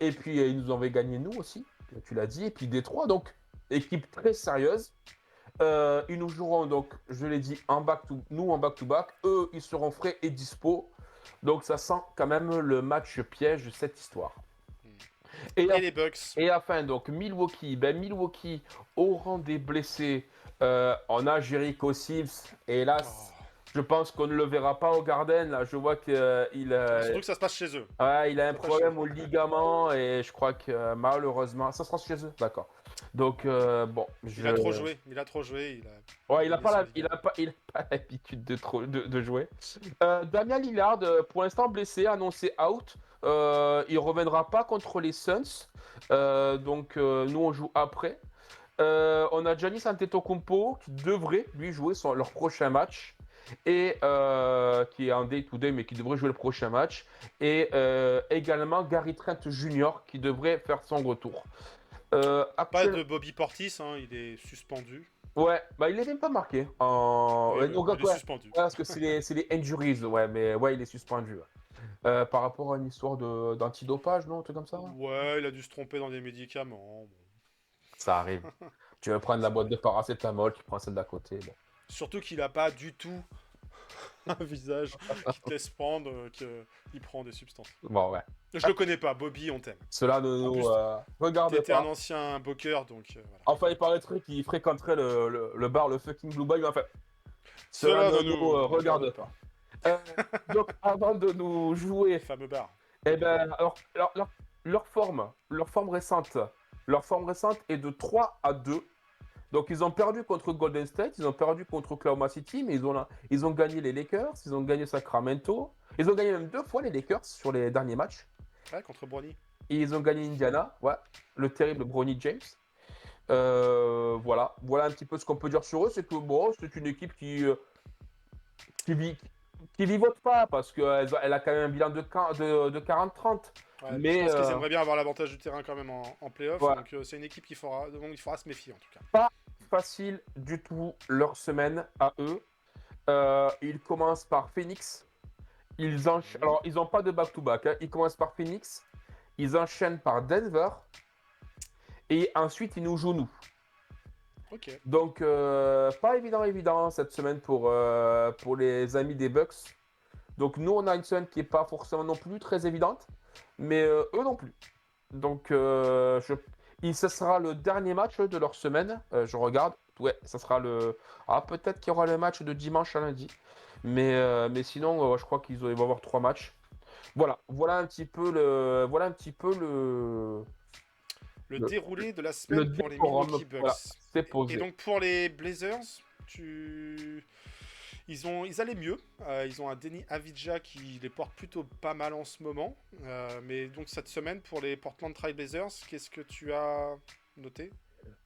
Et puis, ils nous avaient gagné nous aussi, tu l'as dit. Et puis Détroit, donc, équipe très sérieuse. Ils nous joueront, donc, je l'ai dit, nous en back-to-back. Eux, ils seront frais et dispo. Donc, ça sent quand même le match piège de cette histoire. Et, Et les Bucks. et enfin, donc, Milwaukee. Milwaukee, au rang des blessés, on a Jericho Sims. Et hélas, Oh. je pense qu'on ne le verra pas au Garden. Là, je vois qu'il Surtout que ça se passe chez eux. ouais, il a un C'est pas problème chez au ligament. Et je crois que malheureusement, ça sera chez eux. D'accord. Donc, bon, Il a trop joué. Il a trop joué. Ouais, il n'a oublié pas, son la- il ligament. a pas, il a pas l'habitude de jouer. Damian Lillard, pour l'instant blessé, annoncé out. Il reviendra pas contre les Suns. Donc, nous, on joue après. On a Giannis Antetokounmpo qui devrait, lui, jouer leur prochain match. Et qui est en day-to-day, mais qui devrait jouer le prochain match. Et également Gary Trent Jr. qui devrait faire son retour. Pas Actuellement. de Bobby Portis, hein, il est suspendu. Ouais, il est même pas marqué. Oui, Ouais, oui, donc, il est ouais, suspendu. parce que c'est les injuries, ouais, mais ouais, il est suspendu. Ouais. Par rapport à une histoire d'antidopage, non, un truc comme ça? Ouais. Ouais, il a dû se tromper dans des médicaments. Bon. Ça arrive. Tu veux prendre la Ça boîte de arrive. paracétamol, tu prends celle d'à côté. Bon. Surtout qu'il a pas du tout un visage qui te laisse prendre qu'il prend des substances. Bon, ouais. Je le connais pas, Bobby, on t'aime. Cela ne En nous plus, regarde t'étais un pas. ancien boker, donc voilà. Enfin, il paraîtrait qu'il fréquenterait le bar, le fucking Blue Boy, mais enfin, cela Cela ne ne nous nous regarde regarde pas. Euh, donc, avant de nous jouer. Fameux bar. Eh ben, alors, leur forme récente est de 3-2. Donc, ils ont perdu contre Golden State, ils ont perdu contre Oklahoma City, mais ils ont gagné les Lakers, ils ont gagné Sacramento. Ils ont gagné même 2 fois les Lakers sur les derniers matchs. Ouais, contre Brony. Et ils ont gagné Indiana, ouais, le terrible Bronny James. Voilà un petit peu ce qu'on peut dire sur eux. C'est que bon, c'est une équipe qui vit, qui vivote pas parce qu'elle a quand même un bilan de 40-30. Ouais, je Mais pense qu'ils aimeraient bien avoir l'avantage du terrain quand même en playoff. ouais. Donc c'est une équipe dont il faudra se méfier en tout cas. Pas facile du tout leur semaine à eux. Ils commencent par Phoenix. Alors, ils n'ont pas de back-to-back. Hein. Ils commencent par Phoenix. Ils enchaînent par Denver. Et ensuite, ils nous jouent nous. Ok. Donc, pas évident cette semaine pour les amis des Bucks. Donc, nous, on a une semaine qui n'est pas forcément non plus très évidente. Mais eux non plus. Donc, ce sera le dernier match de leur semaine. Je regarde. Ouais, ça sera le. Ah, peut-être qu'il y aura le match de dimanche à lundi. Mais sinon, je crois qu'ils vont avoir 3 matchs. Voilà un petit peu Le le- déroulé de la le semaine pour les décorum. Milwaukee Bucks. Voilà, c'est Et posé. donc pour les Blazers, ils allaient mieux. Ils ont un Denny Avdija qui les porte plutôt pas mal en ce moment. Mais donc cette semaine pour les Portland Trail Blazers, qu'est-ce que tu as noté?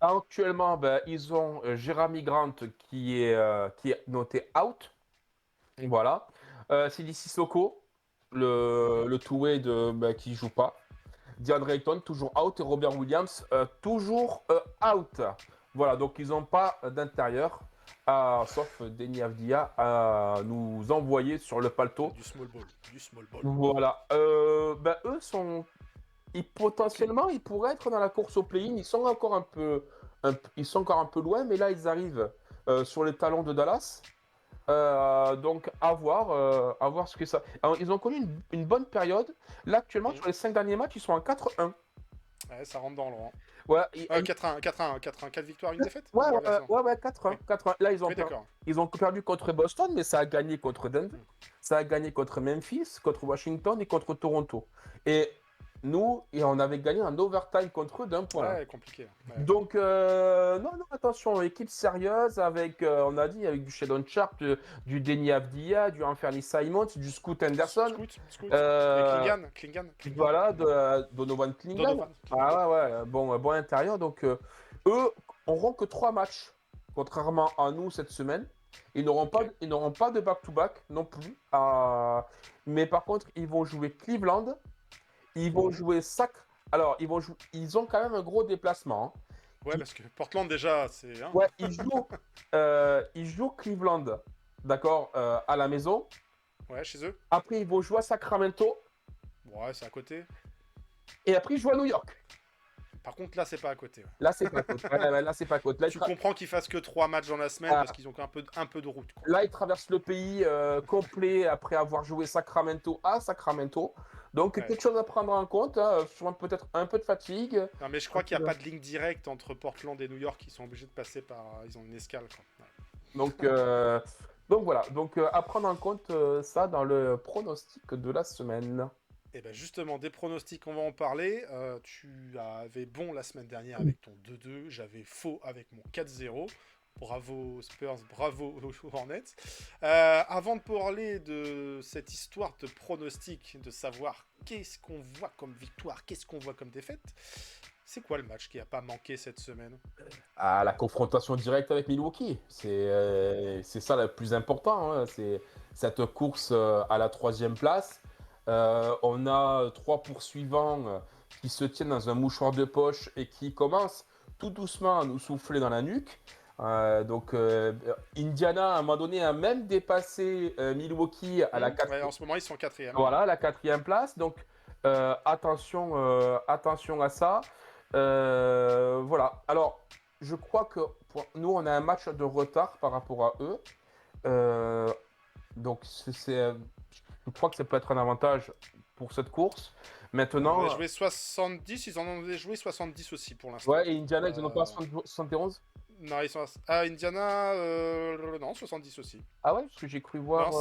Actuellement, ils ont Jeremy Grant qui est noté out. Voilà. Sidi Sissoko, le two-way qui joue pas. DeAndre Ayton, toujours out. Et Robert Williams, toujours out. Voilà, donc ils n'ont pas d'intérieur, sauf Denny Avdia, à nous envoyer sur le paletot. Du small ball. Du small ball. Voilà. Eux sont. Potentiellement, ils pourraient être dans la course au play-in. Ils sont encore un peu loin, mais là, ils arrivent sur les talons de Dallas. Donc, à voir ce que ça. Alors, ils ont connu une bonne période. Là, actuellement, Mhm. sur les 5 derniers matchs, ils sont à 4-1. Ouais, ça rentre dans le rang. Ouais, 4-1, 4-1, 4-1, 4 victoires, une défaite? ouais, Ou ouais, inversement? ouais, ouais, 4-1, Oui, 4-1. Là, oui, d'accord. ils ont perdu contre Boston, mais ça a gagné contre Denver, Mm. ça a gagné contre Memphis, contre Washington et contre Toronto. Et nous, on avait gagné en overtime contre eux d'un point. Ouais, compliqué. Ouais. Donc, non, non, attention, équipe sérieuse avec, on a dit, avec du Sheldon Sharp, du Denny Avdia, du Anthony Simons, du Scoot Henderson, Scoot. Et euh, Klingan. voilà, Donovan Klingan. Donovan. Ah ouais, bon intérieur. Donc, eux n'auront que 3 matchs, contrairement à nous cette semaine. Ok. Ils n'auront pas de back-to-back non plus. Mais par contre, ils vont jouer Cleveland. Ils vont Mhm. jouer Sac. Alors, ils ont quand même un gros déplacement, hein. Ouais, parce que Portland, déjà, c'est. Hein. Ouais, ils jouent Cleveland, d'accord, à la maison. Ouais, chez eux. Après, ils vont jouer à Sacramento. Ouais, c'est à côté. Et après, ils jouent à New York. Par contre, là, c'est pas à côté. Ouais. Là, c'est pas côte. Ouais, là, c'est pas côte. Tu comprends qu'ils fassent que 3 matchs dans la semaine Ah, parce qu'ils ont un peu de route. Quoi. là, ils traversent le pays complet après avoir joué Sacramento à Sacramento. Donc, Ouais. quelque chose à prendre en compte, hein, peut-être un peu de fatigue. Non, mais je crois qu'il n'y a pas de ligne directe entre Portland et New York. Ils sont obligés de passer par. Ils ont une escale. Quoi. Ouais. Donc, euh, donc voilà. Donc, à prendre en compte ça dans le pronostic de la semaine. Et ben justement, des pronostics, on va en parler. Tu avais bon la semaine dernière avec ton 2-2. J'avais faux avec mon 4-0. Bravo Spurs, bravo Hornets. Avant de parler de cette histoire de pronostic, de savoir qu'est-ce qu'on voit comme victoire, qu'est-ce qu'on voit comme défaite, c'est quoi le match qui n'a pas manqué cette semaine? À la confrontation directe avec Milwaukee. C'est ça le plus important, hein. C'est cette course à la 3e place. On a 3 poursuivants qui se tiennent dans un mouchoir de poche et qui commencent tout doucement à nous souffler dans la nuque. Indiana, à un moment donné, a même dépassé Milwaukee à la Ouais, en 4e, ce moment, ils sont quatrième. voilà, la 4e place. Donc, attention à ça. Voilà. Alors, je crois que pour nous, on a un match de retard par rapport à eux. Euh, donc, je crois que ça peut être un avantage pour cette course. On avait Maintenant, joué 70, ils en ont joué 70 aussi pour l'instant. ouais, et Indiana, ils n'en ont pas Euh, 71. Non, ils sont à Indiana, non, 70 aussi. Ah ouais, parce que j'ai cru Non, voir.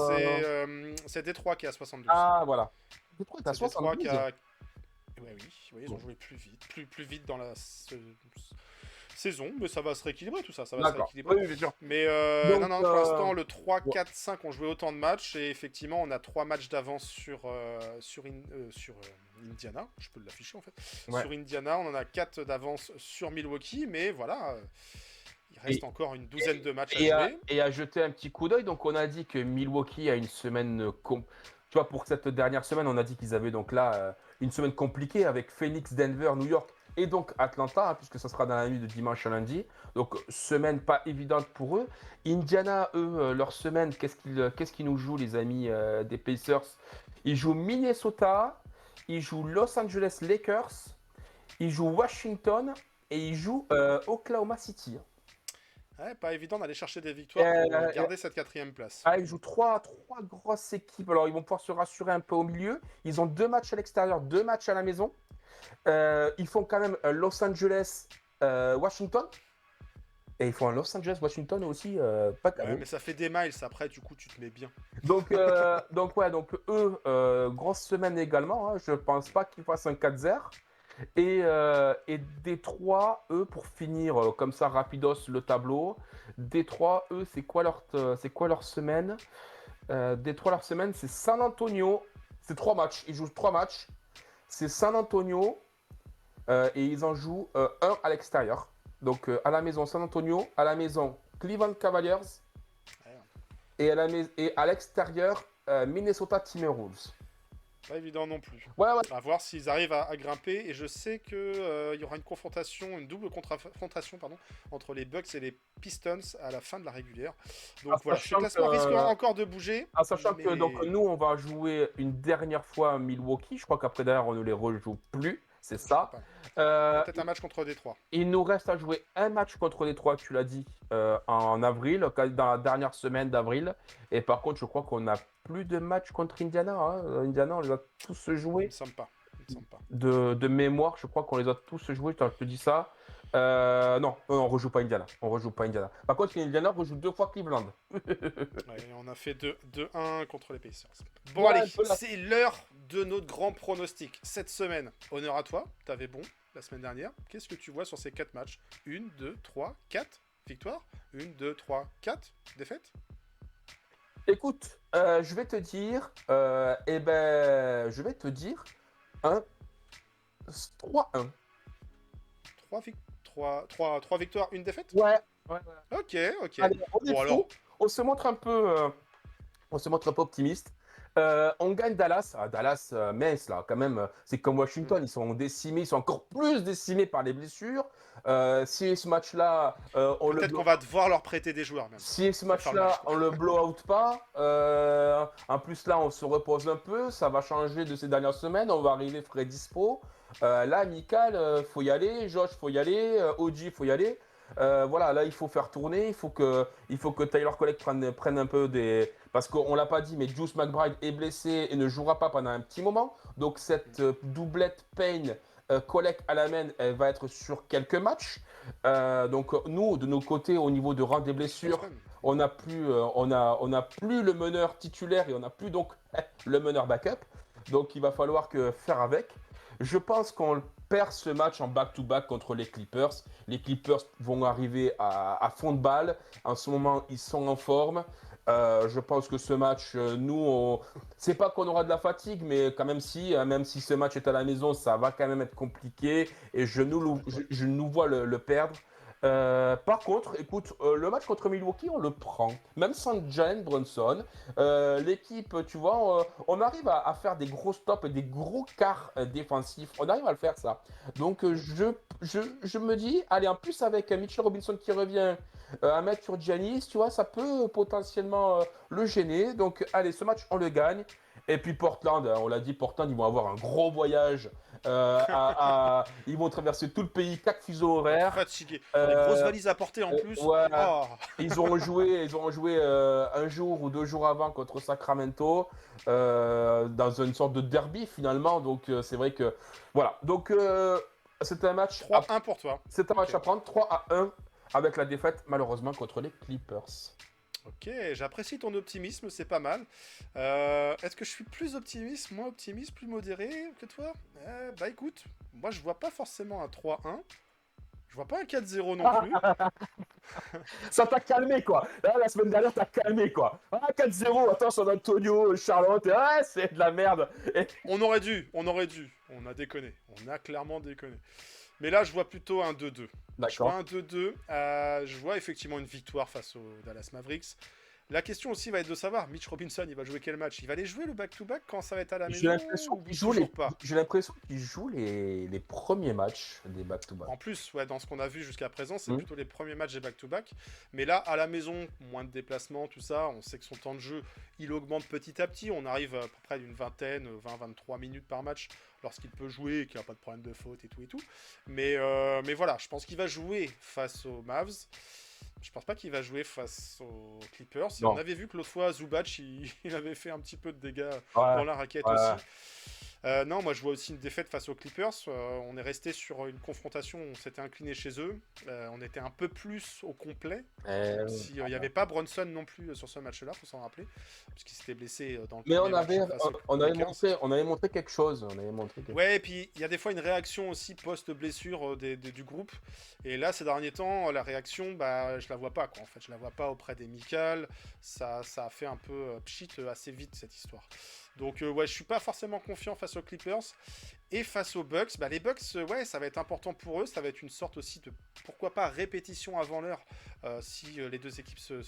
c'est Détroit qui est à 72. Ah, voilà. Détroit est à C'est Détroit qui 72. a. Ouais, oui, ils ont joué plus vite, plus vite dans la saison, mais ça va se rééquilibrer tout ça, ça va se D'accord. rééquilibrer. Oui, oui, bien sûr. Mais Donc, non, pour l'instant, le 3, ouais. 4, 5 ont joué autant de matchs et effectivement, on a 3 matchs d'avance sur Indiana. Je peux l'afficher en fait. Ouais. Sur Indiana, on en a 4 d'avance sur Milwaukee, mais voilà, il reste encore une douzaine de matchs à jouer. Et à jeter un petit coup d'œil, donc on a dit que Milwaukee a une semaine. Tu vois, pour cette dernière semaine, on a dit qu'ils avaient donc là une semaine compliquée avec Phoenix, Denver, New York et donc Atlanta, hein, puisque ça sera dans la nuit de dimanche à lundi. Donc, semaine pas évidente pour eux. Indiana, eux, leur semaine, qu'est-ce qu'ils nous jouent, les amis des Pacers? Ils jouent Minnesota, ils jouent Los Angeles Lakers, ils jouent Washington et ils jouent Oklahoma City. Ouais, pas évident d'aller chercher des victoires pour Euh, garder cette 4e place. Ils jouent trois grosses équipes. Alors, ils vont pouvoir se rassurer un peu au milieu. Ils ont 2 matchs à l'extérieur, 2 matchs à la maison. Ils font quand même Los Angeles, Washington. Et ils font un Los Angeles, Washington aussi, pas Ouais, cadeau. mais ça fait des miles après, du coup, tu te mets bien. Donc, donc eux, grosse semaine également, hein. Je pense pas qu'ils fassent un 4-0. Et Détroit, eux, pour finir comme ça rapidos le tableau, Détroit, eux, c'est quoi leur semaine? Détroit, leur semaine, c'est San Antonio. C'est 3 matchs. Ils jouent 3 matchs. C'est San Antonio et ils en jouent un à l'extérieur. Donc à la maison San Antonio, à la maison Cleveland Cavaliers et à l'extérieur Minnesota Timberwolves. Pas évident non plus. Ouais, ouais. À voir s'ils arrivent à grimper. Et je sais qu'il y aura une confrontation, une double confrontation entre les Bucks et les Pistons à la fin de la régulière. Donc voilà, ce classement risque encore de bouger. Sachant que donc, nous, on va jouer une dernière fois à Milwaukee. Je crois qu'après, d'ailleurs, on ne les rejoue plus. c'est ça. pas. Euh, Peut-être un match contre Détroit. il nous reste à jouer un match contre les trois, tu l'as dit, en avril, dans la dernière semaine d'avril. Et par contre, je crois qu'on n'a plus de matchs contre Indiana. Hein. Indiana, on les a tous Il me joués. semble pas. Il me semble pas. De mémoire, je crois qu'on les a tous joués. Attends, je te dis ça. Non, on rejoue pas Indiana. On rejoue pas Indiana. Par contre, Indiana rejoue 2 fois Cleveland. Ouais, on a fait 2-1 contre les Pacers. Bon, Ouais, allez, un peu la- c'est l'heure de notre grand pronostic. Cette semaine, honneur à toi, t'avais bon la semaine dernière. Qu'est-ce que tu vois sur ces 4 matchs 1, 2, 3, 4 victoires 1, 2, 3, 4 défaites. Écoute, je vais te dire, je vais te dire un 3-1. 3 victoires, 1 défaite. Ouais. Ok, ok. Allez, on est Bon, fou. alors. On se montre un peu, optimiste. On gagne Dallas. Dallas, mince là, quand même. C'est comme Washington, ils sont décimés, ils sont encore plus décimés par les blessures. Si ce match-là, Peut-être qu'on va devoir leur prêter des joueurs même. si ce faire le match, match-là, quoi. on le blow out pas, en plus là, on se repose un peu, ça va changer de ces dernières semaines, on va arriver frais dispo. Là, Mikal, faut y aller, Josh, faut y aller, OG, faut y aller. Voilà, là, il faut faire tourner, il faut que Tyler Collect prenne un peu des... Parce qu'on l'a pas dit, mais Juice McBride est blessé et ne jouera pas pendant un petit moment. Donc, cette doublette Payne, Collect à la main, elle va être sur quelques matchs. Donc, nous, de nos côtés, au niveau de rang des blessures, on n'a plus, on a plus le meneur titulaire et on n'a plus donc le meneur backup. Donc, il va falloir faire avec. Je pense qu'on perd ce match en back-to-back contre les Clippers. Les Clippers vont arriver à fond de balle. En ce moment, ils sont en forme. Je pense que ce match, c'est pas qu'on aura de la fatigue, mais quand même même si ce match est à la maison, ça va quand même être compliqué et je nous vois le perdre. Par contre, écoute, le match contre Milwaukee, on le prend. Même sans Jalen Brunson, l'équipe, tu vois, on arrive à faire des gros stops et des gros quarts défensifs. On arrive à le faire, ça. Donc, je me dis, allez, en plus avec Mitchell Robinson qui revient à mettre sur Giannis, tu vois, ça peut potentiellement le gêner. Donc, allez, ce match, on le gagne. Et puis Portland, on l'a dit, Portland, ils vont avoir un gros voyage. Ils vont traverser tout le pays, 4 fuseaux horaires. Fatigué. Les grosses valises à porter en plus. Ouais. Oh. Ils auront joué un jour ou 2 jours avant contre Sacramento, dans une sorte de derby finalement. Donc c'est vrai que voilà. Donc c'est un match 3-1 pour toi. C'est un match à prendre 3-1 avec la défaite malheureusement contre les Clippers. Ok, j'apprécie ton optimisme, c'est pas mal. Est-ce que je suis plus optimiste, moins optimiste, plus modéré que toi? Bah écoute, moi je vois pas forcément un 3-1. Je vois pas un 4-0 non plus. Ça t'a calmé quoi. Là, la semaine dernière, t'as calmé quoi. 4-0, attends, San Antonio, Charlotte, c'est de la merde. On aurait dû. On a déconné. On a clairement déconné. Mais là, je vois plutôt un 2-2. Je vois un 2-2. Je vois effectivement une victoire face aux Dallas Mavericks. La question aussi va être de savoir, Mitch Robinson, il va jouer quel match? Il va aller jouer le back-to-back quand ça va être à la maison? J'ai l'impression qu'il joue les premiers matchs des back-to-back. En plus, ouais, dans ce qu'on a vu jusqu'à présent, c'est plutôt les premiers matchs des back-to-back. Mais là, à la maison, moins de déplacements, tout ça, on sait que son temps de jeu, il augmente petit à petit. On arrive à peu près d'une vingtaine, 20-23 minutes par match lorsqu'il peut jouer et qu'il n'a pas de problème de faute et tout et tout. Mais voilà, je pense qu'il va jouer face aux Mavs. Je pense pas qu'il va jouer face aux Clippers. Et on avait vu que l'autre fois, Zubac, il avait fait un petit peu de dégâts dans la raquette aussi. Non, moi je vois aussi une défaite face aux Clippers. On est resté sur une confrontation, on s'était incliné chez eux. On était un peu plus au complet. Il n'y avait pas Brunson non plus sur ce match-là, faut s'en rappeler. Parce qu'il s'était blessé dans le Mais on avait montré quelque chose. Ouais, et puis il y a des fois une réaction aussi post-blessure du groupe. Et là, ces derniers temps, la réaction, bah, je la vois pas, quoi. En fait, je la vois pas auprès des Mikal. Ça a fait un peu pchit assez vite, cette histoire. Donc ouais, je suis pas forcément confiant face aux Clippers et face aux Bucks. Bah, les Bucks, ouais, ça va être important pour eux. Ça va être une sorte aussi de, pourquoi pas, répétition avant l'heure si les deux équipes se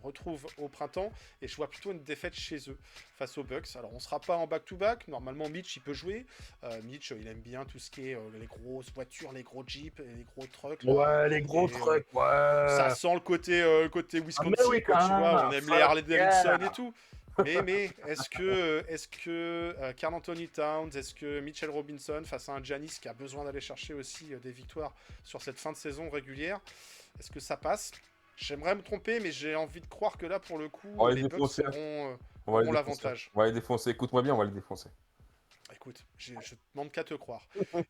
retrouvent au printemps. Et je vois plutôt une défaite chez eux face aux Bucks. Alors on sera pas en back-to-back. Normalement, Mitch, il peut jouer. Mitch, il aime bien tout ce qui est les grosses voitures, les gros jeeps, les gros trucks. Ouais, les gros trucks, ouais. Ça sent le côté Wisconsin, quoi, tu vois. On aime les Harley Davidson et tout. Mais est-ce que Karl Anthony Towns, est-ce que Mitchell Robinson, face à un Giannis qui a besoin d'aller chercher aussi des victoires sur cette fin de saison régulière, est-ce que ça passe? J'aimerais me tromper, mais j'ai envie de croire que là, pour le coup, On va les les Bucks défoncer. On va les auront défoncer. l'avantage. On va les défoncer. Écoute-moi bien, on va les défoncer. Écoute, je demande qu'à te croire.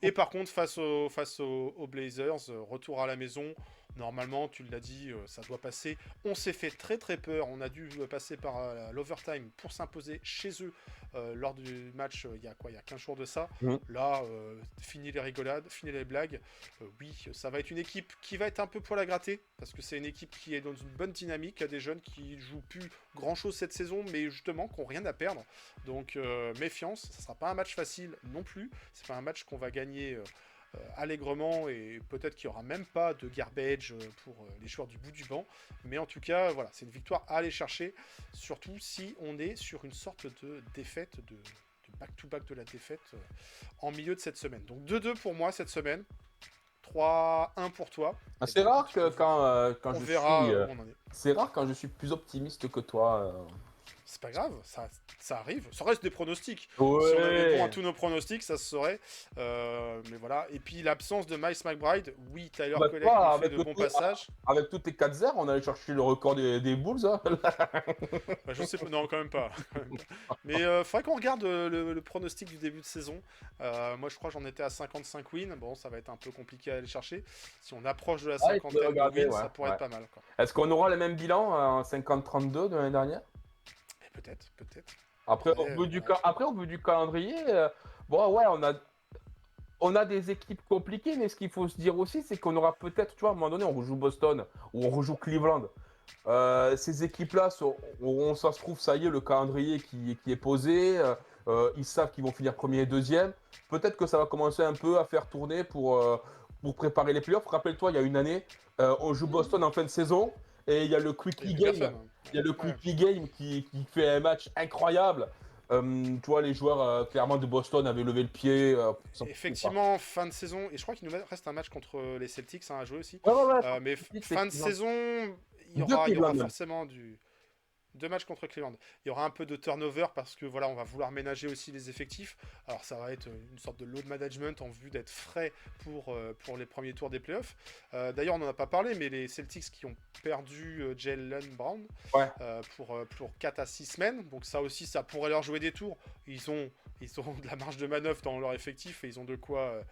Et par contre, face aux Blazers, retour à la maison. Normalement, tu l'as dit, ça doit passer. On s'est fait très très peur. On a dû passer par l'overtime pour s'imposer chez eux lors du match il y a 15 jours de ça. Mhm. Là, fini les rigolades, fini les blagues. Oui, ça va être une équipe qui va être un peu poil à gratter. Parce que c'est une équipe qui est dans une bonne dynamique. Il y a des jeunes qui jouent plus grand chose cette saison, mais justement, qui n'ont rien à perdre. Donc, méfiance. Ça ne sera pas un match facile non plus. C'est pas un match qu'on va gagner allègrement, et peut-être qu'il n'y aura même pas de garbage pour les joueurs du bout du banc. Mais en tout cas, voilà, c'est une victoire à aller chercher, surtout si on est sur une sorte de défaite, de back-to-back de la défaite en milieu de cette semaine. Donc 2-2 pour moi cette semaine, 3-1 pour toi. C'est rare que quand On je verra suis... où on en est. C'est rare quand je suis plus optimiste que toi. C'est pas grave, ça arrive. Ça reste des pronostics. Ouais. Si on avait bon à tous nos pronostics, ça se saurait. Mais voilà. Et puis l'absence de Miles McBride, oui, Tyler Bah, Collet quoi, qui fait avec de le bons tout- passages. Avec tous tes 4-0, on allait chercher le record des Bulls. Hein. Bah, je sais pas, non, quand même pas. Mais faudrait qu'on regarde le pronostic du début de saison. Moi, je crois que j'en étais à 55 wins. Bon, ça va être un peu compliqué à aller chercher. Si on approche de la Ah, il faut cinquantaine de regarder, wins, ça ouais, pourrait ouais. être pas mal, quoi. Est-ce qu'on aura le même bilan en 50-32 de l'année dernière? Et peut-être. Après, Ouais, Après, au bout du calendrier, bon, ouais, on a des équipes compliquées, mais ce qu'il faut se dire aussi, c'est qu'on aura peut-être, tu vois, à un moment donné, on rejoue Boston ou on rejoue Cleveland. Ces équipes-là, ça se trouve, ça y est, le calendrier qui est posé. Ils savent qu'ils vont finir premier et deuxième. Peut-être que ça va commencer un peu à faire tourner pour préparer les playoffs. Rappelle-toi, il y a une année, on joue Boston en fin de saison et il y a le il y Quickly avait Game. personne, hein. Il y a le Ouais. Quickly Game qui fait un match incroyable. Tu vois, les joueurs clairement de Boston avaient levé le pied. Effectivement, fin de saison, et je crois qu'il nous reste un match contre les Celtics à jouer aussi. Ouais, Mais Celtics, fin de c'est saison, il y Deux aura Cleveland. forcément deux matchs contre Cleveland. Il y aura un peu de turnover parce que voilà, on va vouloir ménager aussi les effectifs. Alors ça va être une sorte de load management en vue d'être frais pour les premiers tours des playoffs. D'ailleurs, on n'en a pas parlé, mais les Celtics qui ont perdu Jaylen Brown Ouais. pour 4 à 6 semaines. Donc ça aussi, ça pourrait leur jouer des tours. Ils ont de la marge de manœuvre dans leur effectif et ils ont de quoi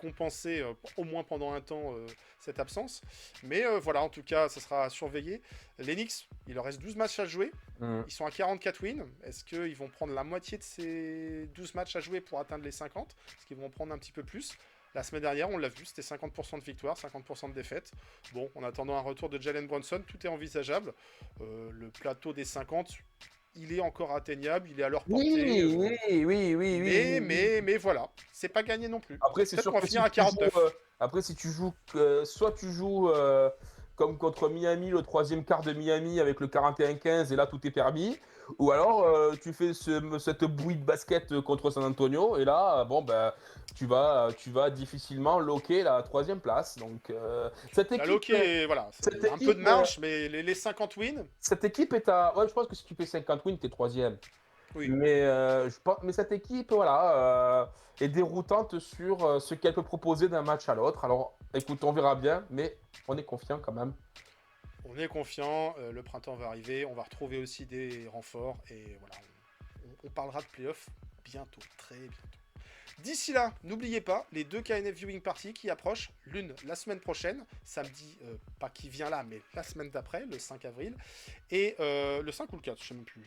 compenser au moins pendant un temps cette absence. Mais voilà, en tout cas, ça sera à surveiller. Les Knicks, il leur reste 12 matchs à jouer. Mm. Ils sont à 44 wins. Est-ce qu'ils vont prendre la moitié de ces 12 matchs à jouer pour atteindre les 50? Est-ce qu'ils vont en prendre un petit peu plus? La semaine dernière, on l'a vu, c'était 50% de victoire, 50% de défaite. Bon, en attendant un retour de Jalen Brunson, tout est envisageable. Le plateau des 50, il est encore atteignable, il est à leur portée. Oui. Mais voilà, c'est pas gagné non plus. Après, c'est Peut-être sûr qu'on va que finir à 49. après, si tu joues, soit tu joues comme contre Miami, le troisième quart de Miami avec le 41-15 et là tout est permis, ou alors tu fais cette bouillie de basket contre San Antonio et là, bon ben, tu vas difficilement loquer la troisième place. Donc cette La équipe, loquée, voilà, cette un peu de équipe, marge, mais les 50 wins, cette équipe est à, ouais, je pense que si tu fais 50 wins, t'es troisième. oui. Mais cette équipe, voilà, est déroutante sur ce qu'elle peut proposer d'un match à l'autre. Alors, écoute, on verra bien, mais on est confiant quand même. On est confiant, le printemps va arriver, on va retrouver aussi des renforts, et voilà, on parlera de playoffs bientôt, très bientôt. D'ici là, n'oubliez pas les deux KNF Viewing Party qui approchent, l'une la semaine prochaine, samedi, pas qui vient là, mais la semaine d'après, le 5 avril, et le 5 ou le 4, je sais même plus,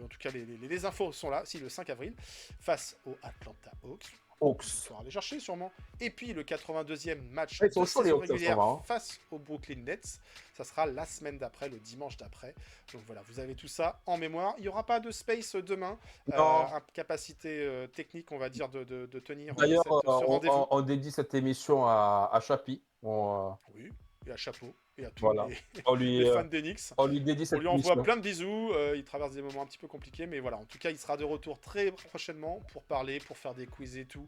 en tout cas les infos sont là, si le 5 avril, face aux Atlanta Hawks. Hawks. Il faudra aller chercher sûrement. Et puis le 82e match Ils sont de chauds, les saison Hawks, en ce régulière moment, hein. face aux Brooklyn Nets. Ça sera la semaine d'après, le dimanche d'après. Donc voilà, vous avez tout ça en mémoire. Il n'y aura pas de space demain. Non. Capacité technique, on va dire, de tenir D'ailleurs, ce rendez-vous. on dédie cette émission à Chapi. Oui, et à chapeau et à tous Voilà. les, On lui, les fans d'Enix. on lui dédie On cette lui envoie émission. plein de bisous, il traverse des moments un petit peu compliqués, mais voilà, en tout cas, il sera de retour très prochainement pour parler, pour faire des quiz et tout,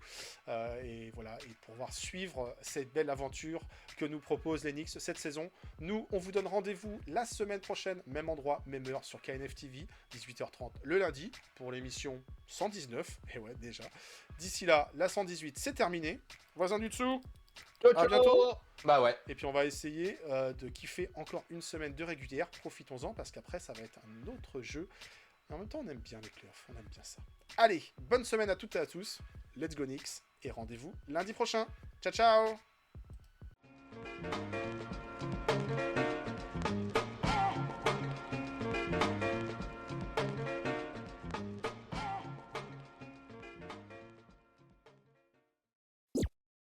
et voilà, et pour pouvoir suivre cette belle aventure que nous propose l'Enix cette saison. Nous, on vous donne rendez-vous la semaine prochaine, même endroit, même heure, sur KNF TV, 18h30 le lundi, pour l'émission 119, et ouais, déjà. D'ici là, la 118, c'est terminé. Voisin du dessous, Ciao, à ciao. bientôt. Bah ouais. Et puis on va essayer de kiffer encore une semaine de régulière. Profitons-en parce qu'après ça va être un autre jeu. Et en même temps on aime bien les playoffs, on aime bien ça. Allez, bonne semaine à toutes et à tous. Let's go Knicks et rendez-vous lundi prochain. Ciao ciao.